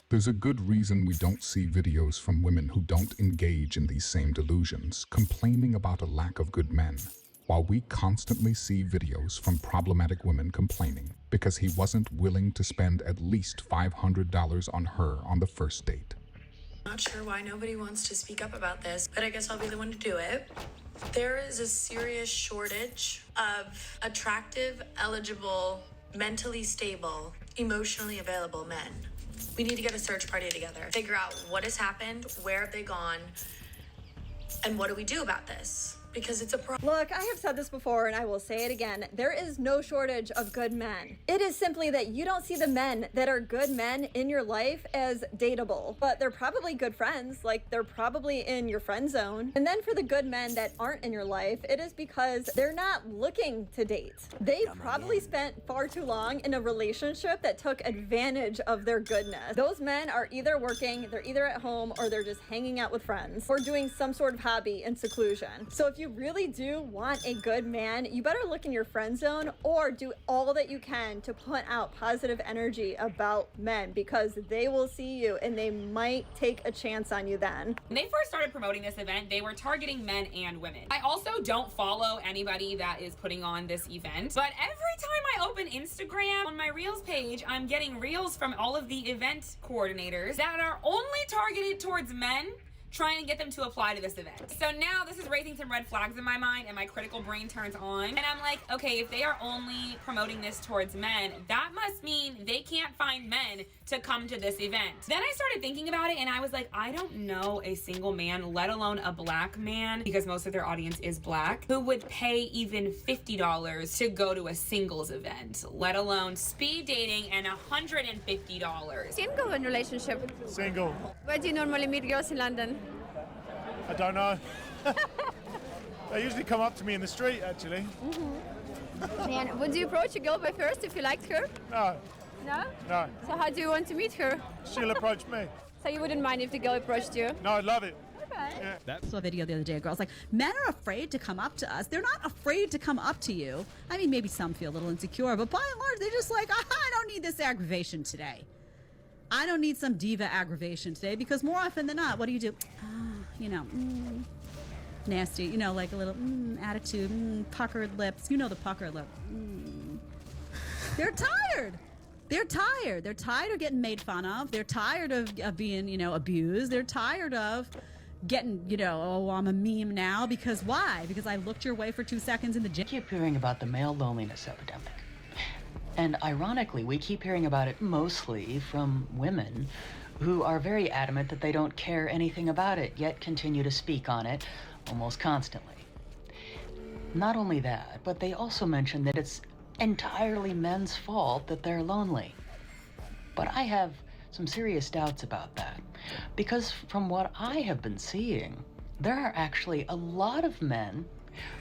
Speaker 17: There's a good reason we don't see videos from women who don't engage in these same delusions, complaining about a lack of good men, while we constantly see videos from problematic women complaining because he wasn't willing to spend at least $500 on her on the first date.
Speaker 18: Not sure why nobody wants to speak up about this, but I guess I'll be the one to do it. There is a serious shortage of attractive, eligible, mentally stable, emotionally available men. We need to get a search party together, figure out what has happened, where have they gone, and what do we do about this? Because it's a problem.
Speaker 19: Look, I have said this before and I will say it again. There is no shortage of good men. It is simply that you don't see the men that are good men in your life as dateable, but they're probably good friends. Like, they're probably in your friend zone. And then for the good men that aren't in your life, it is because they're not looking to date. They probably spent far too long in a relationship that took advantage of their goodness. Those men are either working, they're either at home, or they're just hanging out with friends or doing some sort of hobby in seclusion. So if you really do want a good man, you better look in your friend zone or do all that you can to put out positive energy about men, because they will see you and they might take a chance on you then.
Speaker 20: When they first started promoting this event, they were targeting men and women. I also don't follow anybody that is putting on this event, but every time I open Instagram on my Reels page, I'm getting Reels from all of the event coordinators that are only targeted towards men, trying to get them to apply to this event. So now this is raising some red flags in my mind and my critical brain turns on. And I'm like, okay, if they are only promoting this towards men, that must mean they can't find men to come to this event. Then I started thinking about it and I was like, I don't know a single man, let alone a black man, because most of their audience is black, who would pay even $50 to go to a singles event, let alone speed dating and $150.
Speaker 21: Single in relationship?
Speaker 22: Single.
Speaker 21: Where do you normally meet girls in London?
Speaker 22: I don't know. They usually come up to me in the street, actually.
Speaker 21: And would you approach a girl by first if you liked her?
Speaker 22: No.
Speaker 21: No?
Speaker 22: No.
Speaker 21: So how do you want to meet her?
Speaker 22: She'll approach me.
Speaker 21: So you wouldn't mind if the girl approached you?
Speaker 22: No, I'd love it.
Speaker 21: Okay.
Speaker 22: Yeah.
Speaker 23: I saw a video the other day. A girl's like, men are afraid to come up to us. They're not afraid to come up to you. I mean, maybe some feel a little insecure, but by and large, they're just like, I don't need this aggravation today. I don't need some diva aggravation today, because more often than not, what do you do? Nasty, like a little attitude, puckered lips. You know the puckered lip. They're tired. They're tired. They're tired of getting made fun of. They're tired of being, abused. They're tired of getting, oh, I'm a meme now. Because why? Because I looked your way for 2 seconds in the gym.
Speaker 24: I keep hearing about the male loneliness epidemic. And ironically, we keep hearing about it mostly from women who are very adamant that they don't care anything about it, yet continue to speak on it almost constantly. Not only that, but they also mention that it's entirely men's fault that they're lonely. But I have some serious doubts about that, because from what I have been seeing, there are actually a lot of men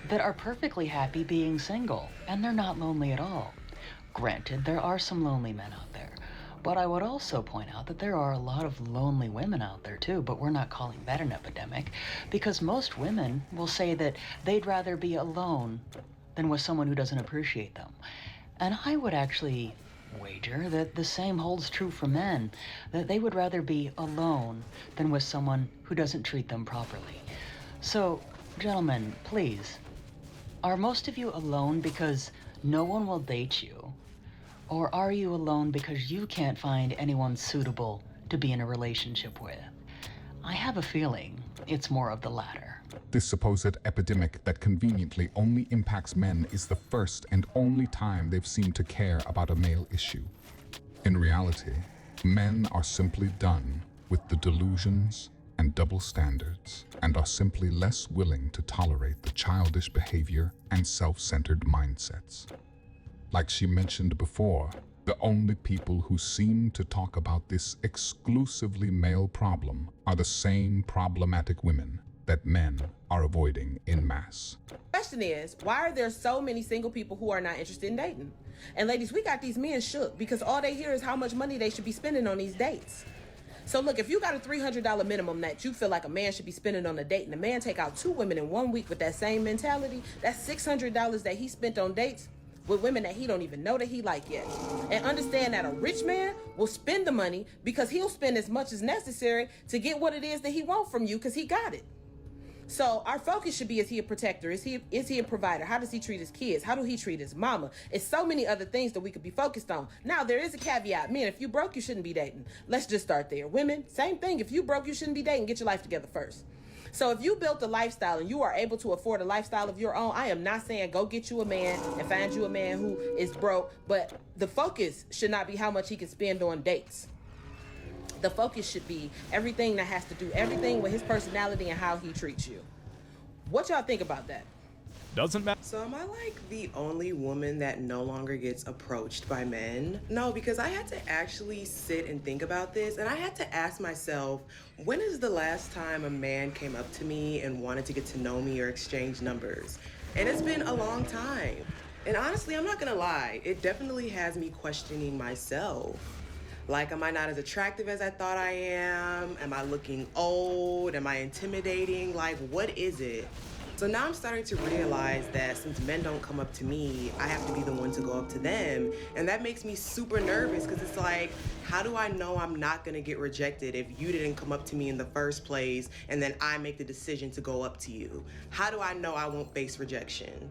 Speaker 24: that are perfectly happy being single, and they're not lonely at all. Granted, there are some lonely men out there, but I would also point out that there are a lot of lonely women out there too, but we're not calling that an epidemic, because most women will say that they'd rather be alone than with someone who doesn't appreciate them. And I would actually wager that the same holds true for men, that they would rather be alone than with someone who doesn't treat them properly. So, gentlemen, please, are most of you alone because no one will date you? Or are you alone because you can't find anyone suitable to be in a relationship with? I have a feeling it's more of the latter.
Speaker 17: This supposed epidemic that conveniently only impacts men is the first and only time they've seemed to care about a male issue. In reality, men are simply done with the delusions and double standards and are simply less willing to tolerate the childish behavior and self-centered mindsets. Like she mentioned before, the only people who seem to talk about this exclusively male problem are the same problematic women that men are avoiding en masse.
Speaker 1: Question is, why are there so many single people who are not interested in dating? And ladies, we got these men shook because all they hear is how much money they should be spending on these dates. So look, if you got a $300 minimum that you feel like a man should be spending on a date, and the man take out 2 women in 1 week with that same mentality, that's $600 that he spent on dates with women that he don't even know that he like yet. And understand that a rich man will spend the money because he'll spend as much as necessary to get what it is that he wants from you because he got it. So our focus should be, is he a protector? Is he a provider? How does he treat his kids? How do he treat his mama? It's so many other things that we could be focused on. Now, there is a caveat. Men, if you broke, you shouldn't be dating. Let's just start there. Women, same thing. If you broke, you shouldn't be dating. Get your life together first. So if you built a lifestyle and you are able to afford a lifestyle of your own, I am not saying go get you a man and find you a man who is broke, but the focus should not be how much he can spend on dates. The focus should be everything that has to do everything with his personality and how he treats you. What y'all think about that?
Speaker 2: Doesn't matter.
Speaker 3: So am I like the only woman that no longer gets approached by men? No, because I had to actually sit and think about this, and I had to ask myself, when is the last time a man came up to me and wanted to get to know me or exchange numbers? And it's been a long time. And honestly, I'm not gonna lie, it definitely has me questioning myself. Like, am I not as attractive as I thought I am? Am I looking old? Am I intimidating? Like, what is it? So now I'm starting to realize that since men don't come up to me, I have to be the one to go up to them. And that makes me super nervous because it's like, how do I know I'm not gonna get rejected if you didn't come up to me in the first place and then I make the decision to go up to you? How do I know I won't face rejection?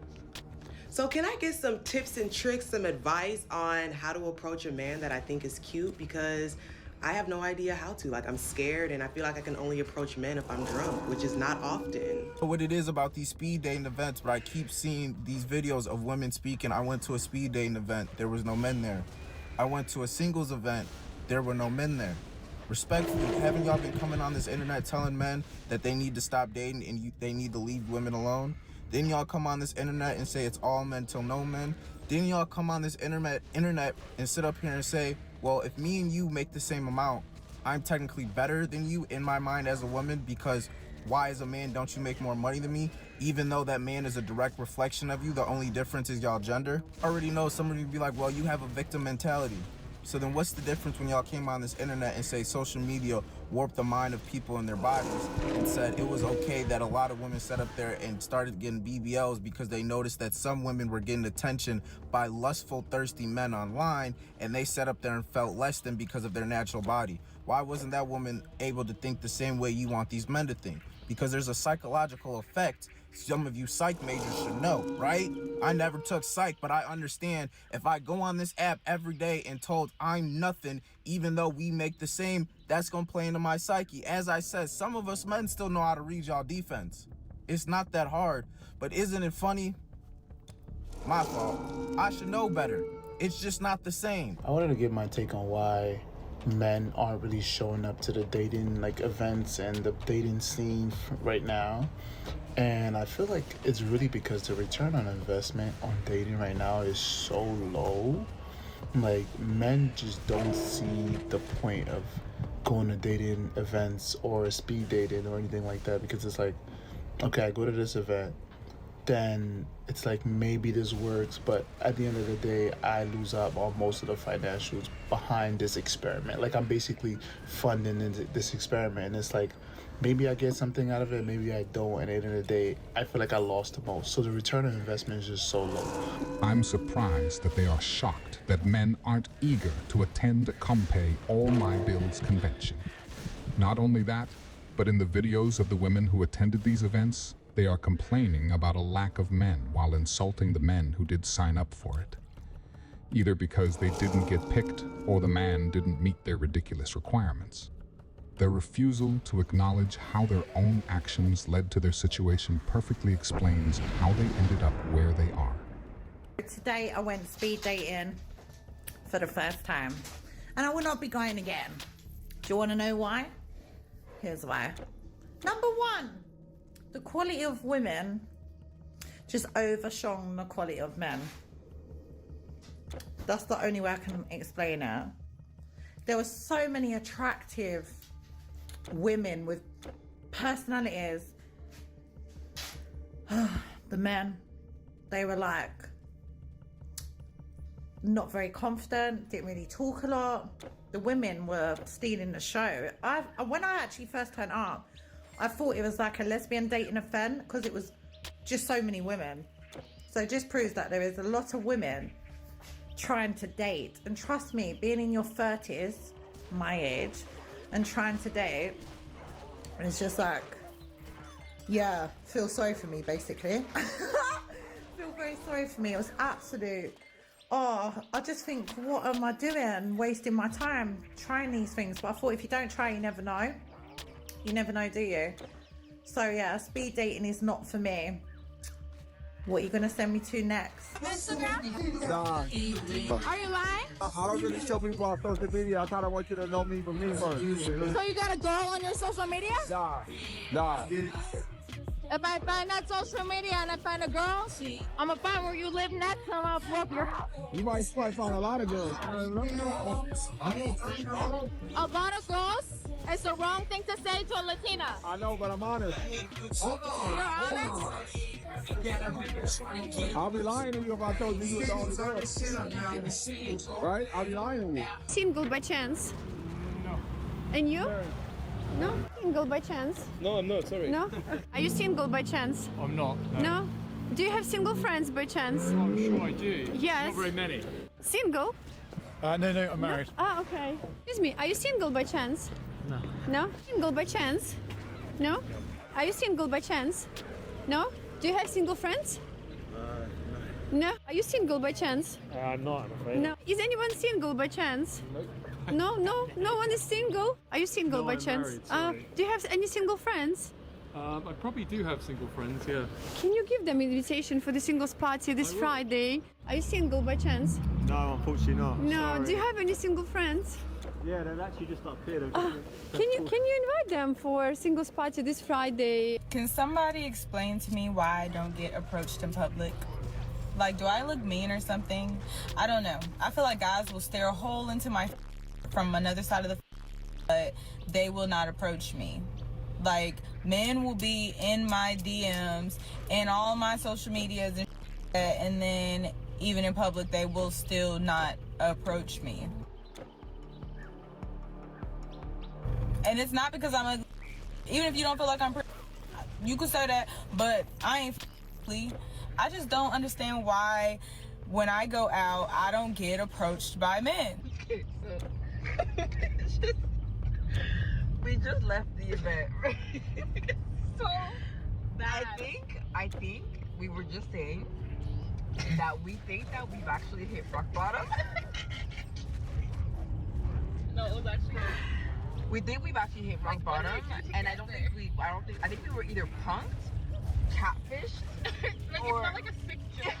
Speaker 3: So can I get some tips and tricks, some advice on how to approach a man that I think is cute? Because I have no idea how to. Like, I'm scared and I feel like I can only approach men if I'm drunk, which is not often.
Speaker 5: What it is about these speed dating events, but I keep seeing these videos of women speaking. I went to a speed dating event, there was no men there. I went to a singles event, there were no men there. Respectfully, haven't y'all been coming on this internet telling men that they need to stop dating and they need to leave women alone? Then y'all come on this internet and say it's all men till no men. Then y'all come on this internet and sit up here and say, well, if me and you make the same amount, I'm technically better than you in my mind as a woman because why as a man don't you make more money than me? Even though that man is a direct reflection of you, the only difference is y'all gender. I already know somebody would be like, well, you have a victim mentality. So then what's the difference when y'all came on this internet and say social media warped the mind of people and their bodies and said it was okay that a lot of women sat up there and started getting BBLs because they noticed that some women were getting attention by lustful, thirsty men online and they sat up there and felt less than because of their natural body? Why wasn't that woman able to think the same way you want these men to think? Because there's a psychological effect. Some of you psych majors should know, right? I never took psych, but I understand if I go on this app every day and told I'm nothing, even though we make the same, that's gonna play into my psyche. As I said, some of us men still know how to read y'all defense. It's not that hard, but isn't it funny? My fault. I should know better. It's just not the same.
Speaker 25: I wanted to give my take on why men aren't really showing up to the dating events and the dating scene right now. And I feel like it's really because the return on investment on dating right now is so low. Like, men just don't see the point of going to dating events or speed dating or anything like that because it's like, okay, I go to this event, then it's like maybe this works, but at the end of the day, I lose out on most of the financials behind this experiment. Like, I'm basically funding this experiment, and it's like, maybe I get something out of it, maybe I don't, and at the end of the day, I feel like I lost the most. So the return on investment is just so low.
Speaker 17: I'm surprised that they are shocked that men aren't eager to attend Come Pay All My Bills convention. Not only that, but in the videos of the women who attended these events, they are complaining about a lack of men while insulting the men who did sign up for it. Either because they didn't get picked or the man didn't meet their ridiculous requirements. Their refusal to acknowledge how their own actions led to their situation perfectly explains how they ended up where they are.
Speaker 2: Today I went speed dating for the first time, and I will not be going again. Do you want to know why? Here's why. Number one, the quality of women just overshone the quality of men. That's the only way I can explain it. There were so many attractive women with personalities. The men, they were like not very confident, didn't really talk a lot. The women were stealing the show. When I actually first turned up, I thought it was like a lesbian dating event because it was just so many women. So it just proves that there is a lot of women trying to date. And trust me, being in your 30s, my age, and trying to date, it's just like, yeah, feel sorry for me, basically. Feel very sorry for me. It was absolute, I just think, what am I doing? Wasting my time trying these things. But I thought if you don't try, you never know. You never know, do you? So yeah, speed dating is not for me. What are you gonna send me to next?
Speaker 4: Nah.
Speaker 21: Are you lying?
Speaker 4: I don't really show people on social media. I kinda want you to know me for me first.
Speaker 21: So you got a girl on your social media?
Speaker 4: Nah.
Speaker 21: If I find that social media and I find a girl, I'm gonna find where you live next and I'm gonna blow up your house.
Speaker 4: You might find a lot of girls.
Speaker 21: A lot of girls? It's the wrong thing to say to a Latina.
Speaker 4: I know, but I'm honest.
Speaker 21: You're honest?
Speaker 4: I'll be lying to you if I told you you were the only girl. Right? I'll be lying to you.
Speaker 21: Single by chance? No. And you? No? Single by chance?
Speaker 7: No, I'm not, sorry.
Speaker 21: No? Are you single by chance?
Speaker 7: I'm not.
Speaker 21: No? Do you have single friends by chance?
Speaker 7: I'm sure I do.
Speaker 21: Yes.
Speaker 7: Not very many.
Speaker 21: Single?
Speaker 7: No, I'm married.
Speaker 21: Ah, okay. Excuse me, are you single by chance?
Speaker 7: No.
Speaker 21: No? Single by chance? No? Are you single by chance? No? Do you have single friends? No. Are you single by chance?
Speaker 7: I'm not, I'm afraid.
Speaker 21: No. Is anyone single by chance?
Speaker 7: Nope.
Speaker 21: No one is single. Are you single
Speaker 7: No,
Speaker 21: by
Speaker 7: I'm
Speaker 21: chance?
Speaker 7: married, sorry.
Speaker 21: Do you have any single friends?
Speaker 7: I probably do have single friends, yeah.
Speaker 21: Can you give them invitation for the singles party this Friday? Are you single by chance?
Speaker 7: No, unfortunately not.
Speaker 21: No.
Speaker 7: Sorry.
Speaker 21: Do you have any single friends?
Speaker 7: Yeah, they're actually just up here.
Speaker 21: Can you invite them for singles party this Friday?
Speaker 8: Can somebody explain to me why I don't get approached in public? Like, do I look mean or something? I don't know. I feel like guys will stare a hole into my from another side of the but they will not approach me. Like, men will be in my DMs and all my social medias and then even in public they will still not approach me. And it's not because I'm even if you don't feel like I'm pretty, you could say that, but I ain't I just don't understand why when I go out, I don't get approached by men.
Speaker 9: Okay, so we just left the event, right? So I think we were just saying that we think that we've actually hit rock bottom.
Speaker 21: No, it was actually.
Speaker 9: We think we've actually hit rock bottom, and I think we were either punked, catfished, or.
Speaker 21: It felt like a sick joke.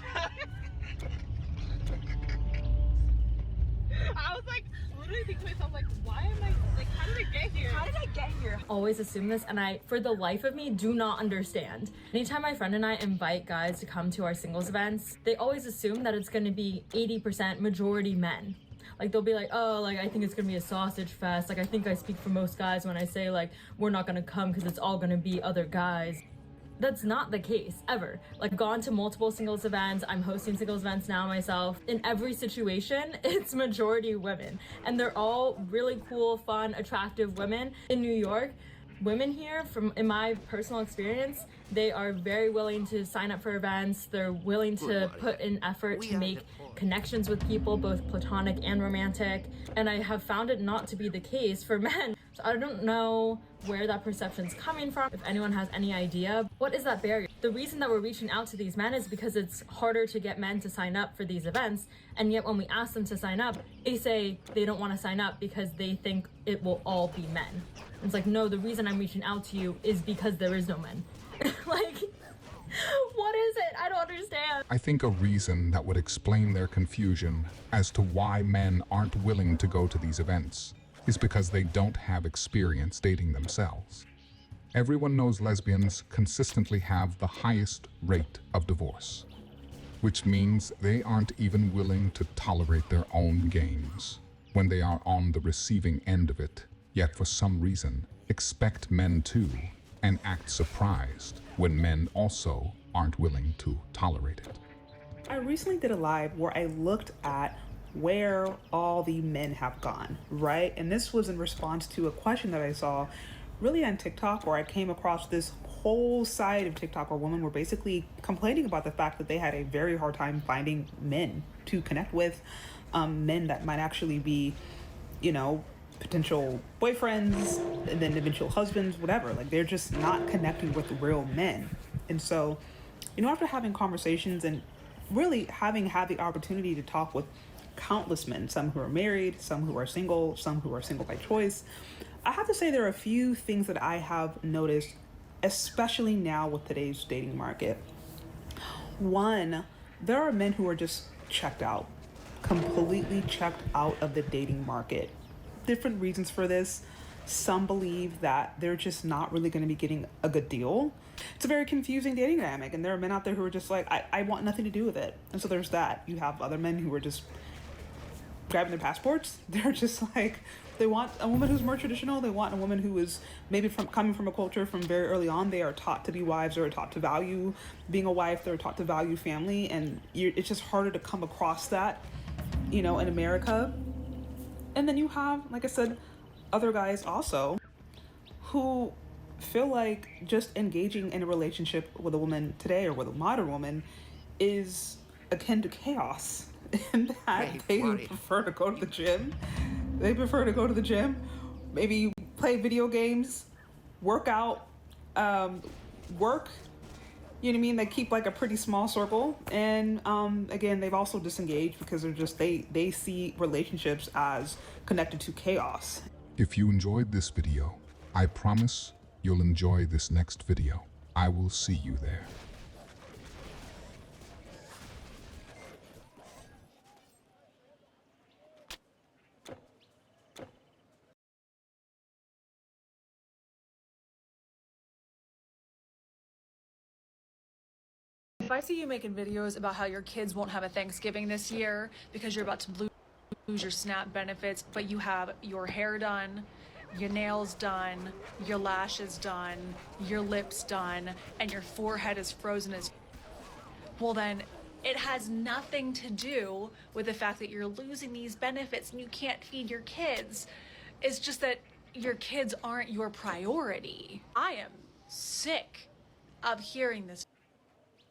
Speaker 21: I was like, literally thinking to myself, like, why am I, like, how did I get here?
Speaker 9: How did I get here?
Speaker 26: Always assume this, and I, for the life of me, do not understand. Anytime my friend and I invite guys to come to our singles events, they always assume that it's going to be 80% majority men. Like, they'll be like, oh, like, I think it's gonna be a sausage fest. Like, I think I speak for most guys when I say, like, we're not gonna come because it's all gonna be other guys. That's not the case, ever. Like, I've gone to multiple singles events. I'm hosting singles events now myself. In every situation, it's majority women. And they're all really cool, fun, attractive women. In New York, women here, in my personal experience, they are very willing to sign up for events. They're willing to put in effort to make connections with people, both platonic and romantic. And I have found it not to be the case for men. So I don't know where that perception's coming from. If anyone has any idea, what is that barrier? The reason that we're reaching out to these men is because it's harder to get men to sign up for these events. And yet when we ask them to sign up, they say they don't want to sign up because they think it will all be men. And it's like, no, the reason I'm reaching out to you is because there is no men. Like, what is it? I don't understand.
Speaker 17: I think a reason that would explain their confusion as to why men aren't willing to go to these events is because they don't have experience dating themselves. Everyone knows lesbians consistently have the highest rate of divorce, which means they aren't even willing to tolerate their own games when they are on the receiving end of it, yet for some reason expect men to and act surprised when men also aren't willing to tolerate it.
Speaker 6: I recently did a live where I looked at where all the men have gone, right? And this was in response to a question that I saw really on TikTok, where I came across this whole side of TikTok where women were basically complaining about the fact that they had a very hard time finding men to connect with, men that might actually be, you know, potential boyfriends and then eventual husbands, whatever. Like, they're just not connecting with real men. And so, you know, after having conversations and really having had the opportunity to talk with countless men, some who are married, some who are single by choice, I have to say there are a few things that I have noticed, especially now with today's dating market. One, there are men who are just checked out, completely checked out of the dating market. Different reasons for this. Some believe that they're just not really going to be getting a good deal. It's a very confusing dating dynamic, and there are men out there who are just like, I want nothing to do with it. And so there's that. You have other men who are just grabbing their passports. They're just like, they want a woman who's more traditional. They want a woman who is maybe coming from a culture from very early on. They are taught to be wives, or are taught to value being a wife. They're taught to value family, and it's just harder to come across that, you know, in America. And then you have, like I said, other guys also who feel like just engaging in a relationship with a woman today, or with a modern woman, is akin to chaos, and that they prefer to go to the gym. They prefer to go to the gym, maybe play video games, work out, work, you know what I mean? They keep like a pretty small circle. And again, they've also disengaged because they're just, they see relationships as connected to chaos.
Speaker 17: If you enjoyed this video, I promise you'll enjoy this next video. I will see you there.
Speaker 10: If I see you making videos about how your kids won't have a Thanksgiving this year because you're about to lose your SNAP benefits, but you have your hair done, your nails done, your lashes done, your lips done, and your forehead is frozen as, well then, it has nothing to do with the fact that you're losing these benefits and you can't feed your kids. It's just that your kids aren't your priority. I am sick of hearing this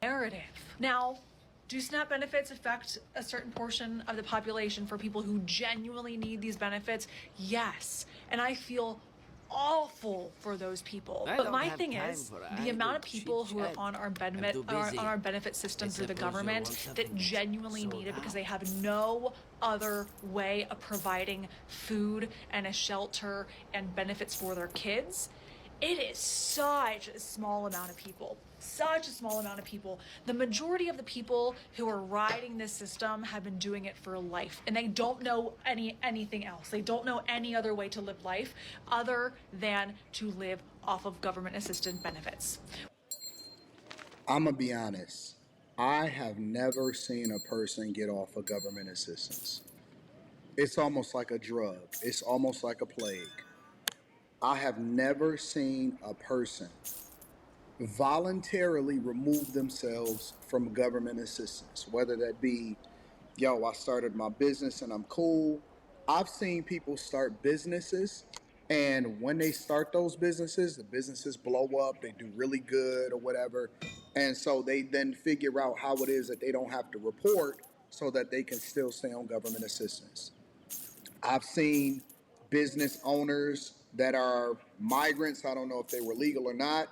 Speaker 10: narrative. Now, do SNAP benefits affect a certain portion of the population for people who genuinely need these benefits? Yes. And I feel awful for those people. But my thing is, the amount of people who are on our benefit system through the government that genuinely need it because they have no other way of providing food and a shelter and benefits for their kids, it is such a small amount of people. Such a small amount of people. The majority of the people who are riding this system have been doing it for life, and they don't know anything else. They don't know any other way to live life other than to live off of government-assisted benefits.
Speaker 11: I'm gonna be honest. I have never seen a person get off of government assistance. It's almost like a drug. It's almost like a plague. I have never seen a person voluntarily remove themselves from government assistance, whether that be, yo, I started my business and I'm cool. I've seen people start businesses, and when they start those businesses, the businesses blow up, they do really good or whatever, and so they then figure out how it is that they don't have to report so that they can still stay on government assistance. I've seen business owners that are migrants, I don't know if they were legal or not,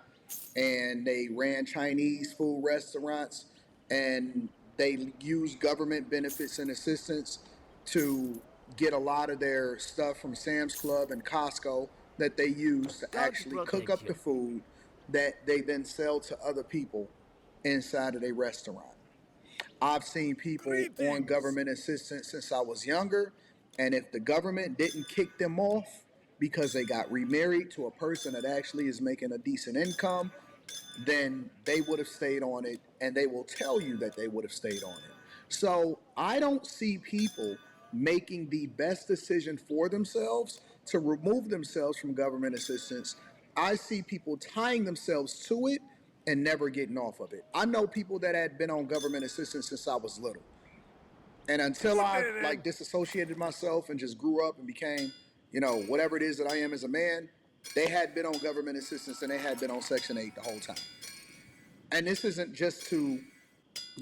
Speaker 11: and they ran Chinese food restaurants, and they used government benefits and assistance to get a lot of their stuff from Sam's Club and Costco that they use to actually cook up the food that they then sell to other people inside of their restaurant. I've seen people on government assistance since I was younger, and if the government didn't kick them off because they got remarried to a person that actually is making a decent income, then they would have stayed on it, and they will tell you that they would have stayed on it. So I don't see people making the best decision for themselves to remove themselves from government assistance. I see people tying themselves to it and never getting off of it. I know people that had been on government assistance since I was little. And until I like disassociated myself and just grew up and became, you know, whatever it is that I am as a man, they had been on government assistance and they had been on Section 8 the whole time. And this isn't just to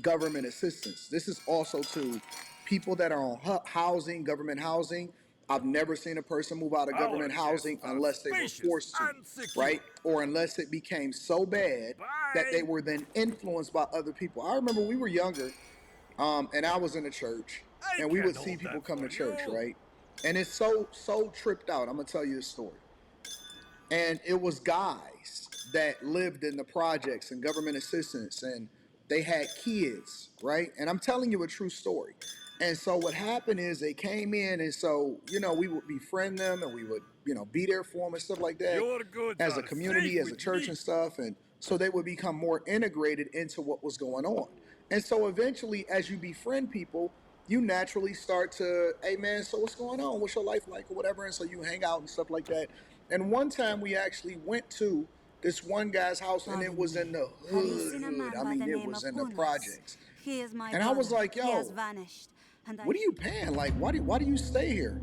Speaker 11: government assistance. This is also to people that are on housing, government housing. I've never seen a person move out of government housing unless they were forced to, right? Or unless it became so bad that they were then influenced by other people. I remember we were younger, and I was in a church, and we would see people come to church, right? And it's so tripped out. I'm gonna tell you this story. And it was guys that lived in the projects and government assistance, and they had kids, right? And I'm telling you a true story. And so what happened is they came in, and so, you know, we would befriend them, and we would, you know, be there for them and stuff like that as a community, as a church and stuff. And so they would become more integrated into what was going on. And so eventually, as you befriend people, you naturally start to, hey man, so what's going on? What's your life like or whatever? And so you hang out and stuff like that. And one time we actually went to this one guy's house, and it was in the hood. I mean, it was in the projects. And I was like, yo, what are you paying? Like, why do you stay here?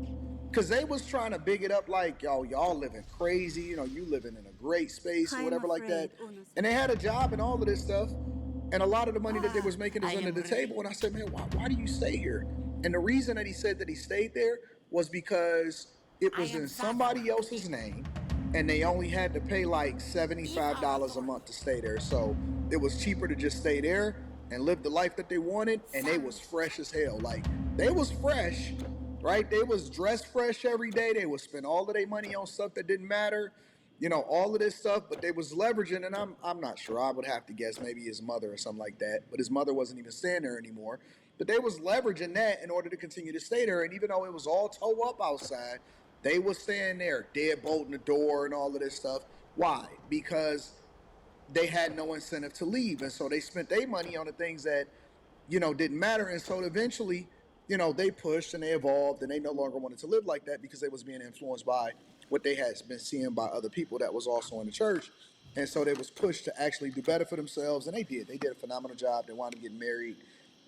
Speaker 11: Because they was trying to big it up like, yo, y'all living crazy. You know, you living in a great space or whatever like that. And they had a job and all of this stuff. And a lot of the money that they was making is under the table. And I said, man, why do you stay here? And the reason that he said that he stayed there was because it was in somebody else's name, and they only had to pay like $75 a month to stay there. So it was cheaper to just stay there and live the life that they wanted, and they was fresh as hell. Like, they was fresh, right? They was dressed fresh every day. They would spend all of their money on stuff that didn't matter, you know, all of this stuff, but they was leveraging, and I'm not sure. I would have to guess maybe his mother or something like that, but his mother wasn't even staying there anymore. But they was leveraging that in order to continue to stay there, and even though it was all toe up outside, they was staying there, deadbolting the door and all of this stuff. Why? Because they had no incentive to leave, and so they spent their money on the things that, you know, didn't matter. And so eventually, you know, they pushed and they evolved, and they no longer wanted to live like that because they was being influenced by what they had been seeing by other people that was also in the church. And so they was pushed to actually do better for themselves, and they did. They did a phenomenal job. They wound up getting married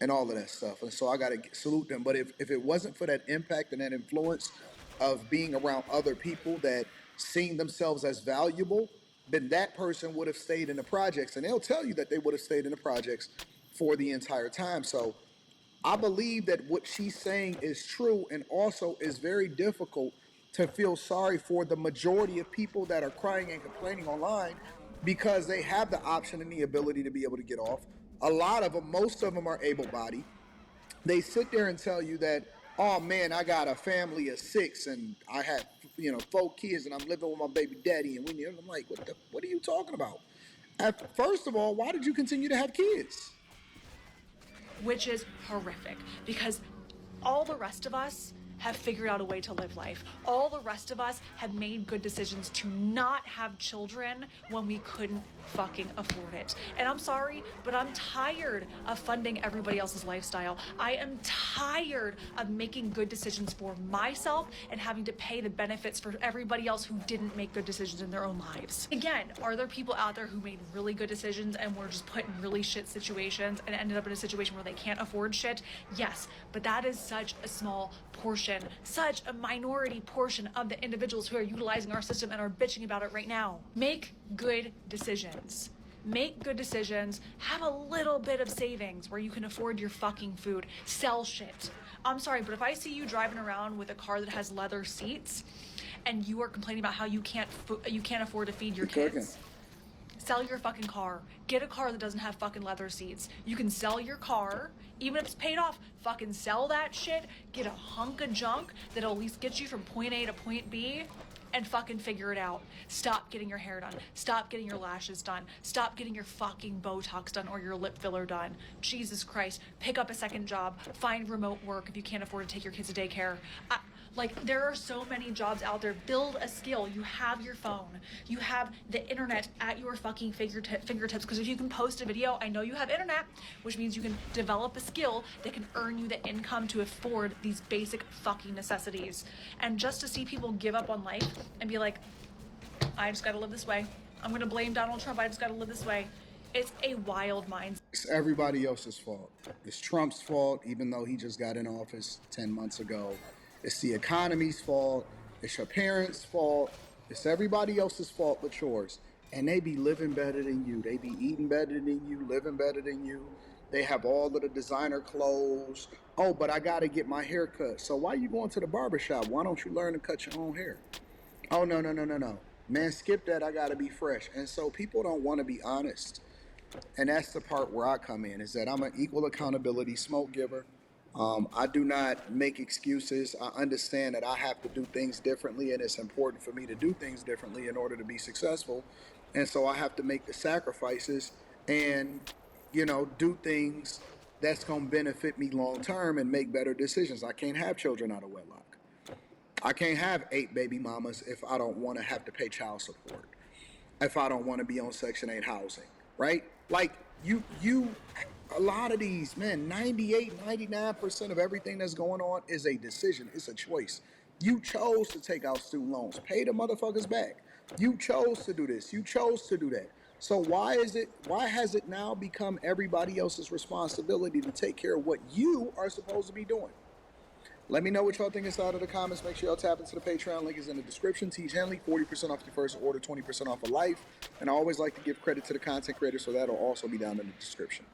Speaker 11: and all of that stuff. And so I got to salute them. But if it wasn't for that impact and that influence of being around other people that seeing themselves as valuable, then that person would have stayed in the projects. And they'll tell you that they would have stayed in the projects for the entire time. So I believe that what she's saying is true, and also is very difficult to feel sorry for the majority of people that are crying and complaining online because they have the option and the ability to be able to get off. A lot of them, most of them are able-bodied. They sit there and tell you that, oh man, I got a family of 6 and I have, you know, 4 kids and I'm living with my baby daddy. And I'm like, what are you talking about? First of all, why did you continue to have kids?
Speaker 10: Which is horrific, because all the rest of us have figured out a way to live life. All the rest of us have made good decisions to not have children when we couldn't fucking afford it. And I'm sorry, but I'm tired of funding everybody else's lifestyle. I am tired of making good decisions for myself and having to pay the benefits for everybody else who didn't make good decisions in their own lives. Again, are there people out there who made really good decisions and were just put in really shit situations and ended up in a situation where they can't afford shit? Yes, but that is such a small portion, such a minority portion of the individuals who are utilizing our system and are bitching about it right now. Make good decisions. Make good decisions. Have a little bit of savings where you can afford your fucking food. Sell shit. I'm sorry, but if I see you driving around with a car that has leather seats and you are complaining about how you can't afford to feed your kids, Sell your fucking car. Get a car that doesn't have fucking leather seats. You can sell your car, even if it's paid off. Fucking sell that shit. Get a hunk of junk that'll at least get you from point A to point B. And fucking figure it out. Stop getting your hair done. Stop getting your lashes done. Stop getting your fucking Botox done or your lip filler done. Jesus Christ. Pick up a second job. Find remote work if you can't afford to take your kids to daycare. Like, there are so many jobs out there. Build a skill. You have your phone. You have the internet at your fucking fingertips. Because if you can post a video, I know you have internet, which means you can develop a skill that can earn you the income to afford these basic fucking necessities. And just to see people give up on life and be like, I just gotta live this way. I'm gonna blame Donald Trump. I just gotta live this way. It's a wild mindset.
Speaker 11: It's everybody else's fault. It's Trump's fault, even though he just got in office 10 months ago. It's the economy's fault. It's your parents' fault. It's everybody else's fault but yours. And they be living better than you. They be eating better than you, living better than you. They have all of the designer clothes. Oh, but I got to get my hair cut. So why you going to the barbershop? Why don't you learn to cut your own hair? Oh, no. Man, skip that. I got to be fresh. And so people don't want to be honest. And that's the part where I come in, is that I'm an equal accountability smoke giver. I do not make excuses. I understand that I have to do things differently, and it's important for me to do things differently in order to be successful. And so I have to make the sacrifices and, do things that's going to benefit me long term and make better decisions. I can't have children out of wedlock. I can't have 8 baby mamas if I don't want to have to pay child support, if I don't want to be on Section 8 housing, right? Like, a lot of these, man, 98, 99% of everything that's going on is a decision. It's a choice. You chose to take out student loans. Pay the motherfuckers back. You chose to do this. You chose to do that. So why has it now become everybody else's responsibility to take care of what you are supposed to be doing? Let me know what y'all think inside of the comments. Make sure y'all tap into the Patreon. Link is in the description. Teach Henley, 40% off your first order, 20% off of life. And I always like to give credit to the content creators, so that'll also be down in the description.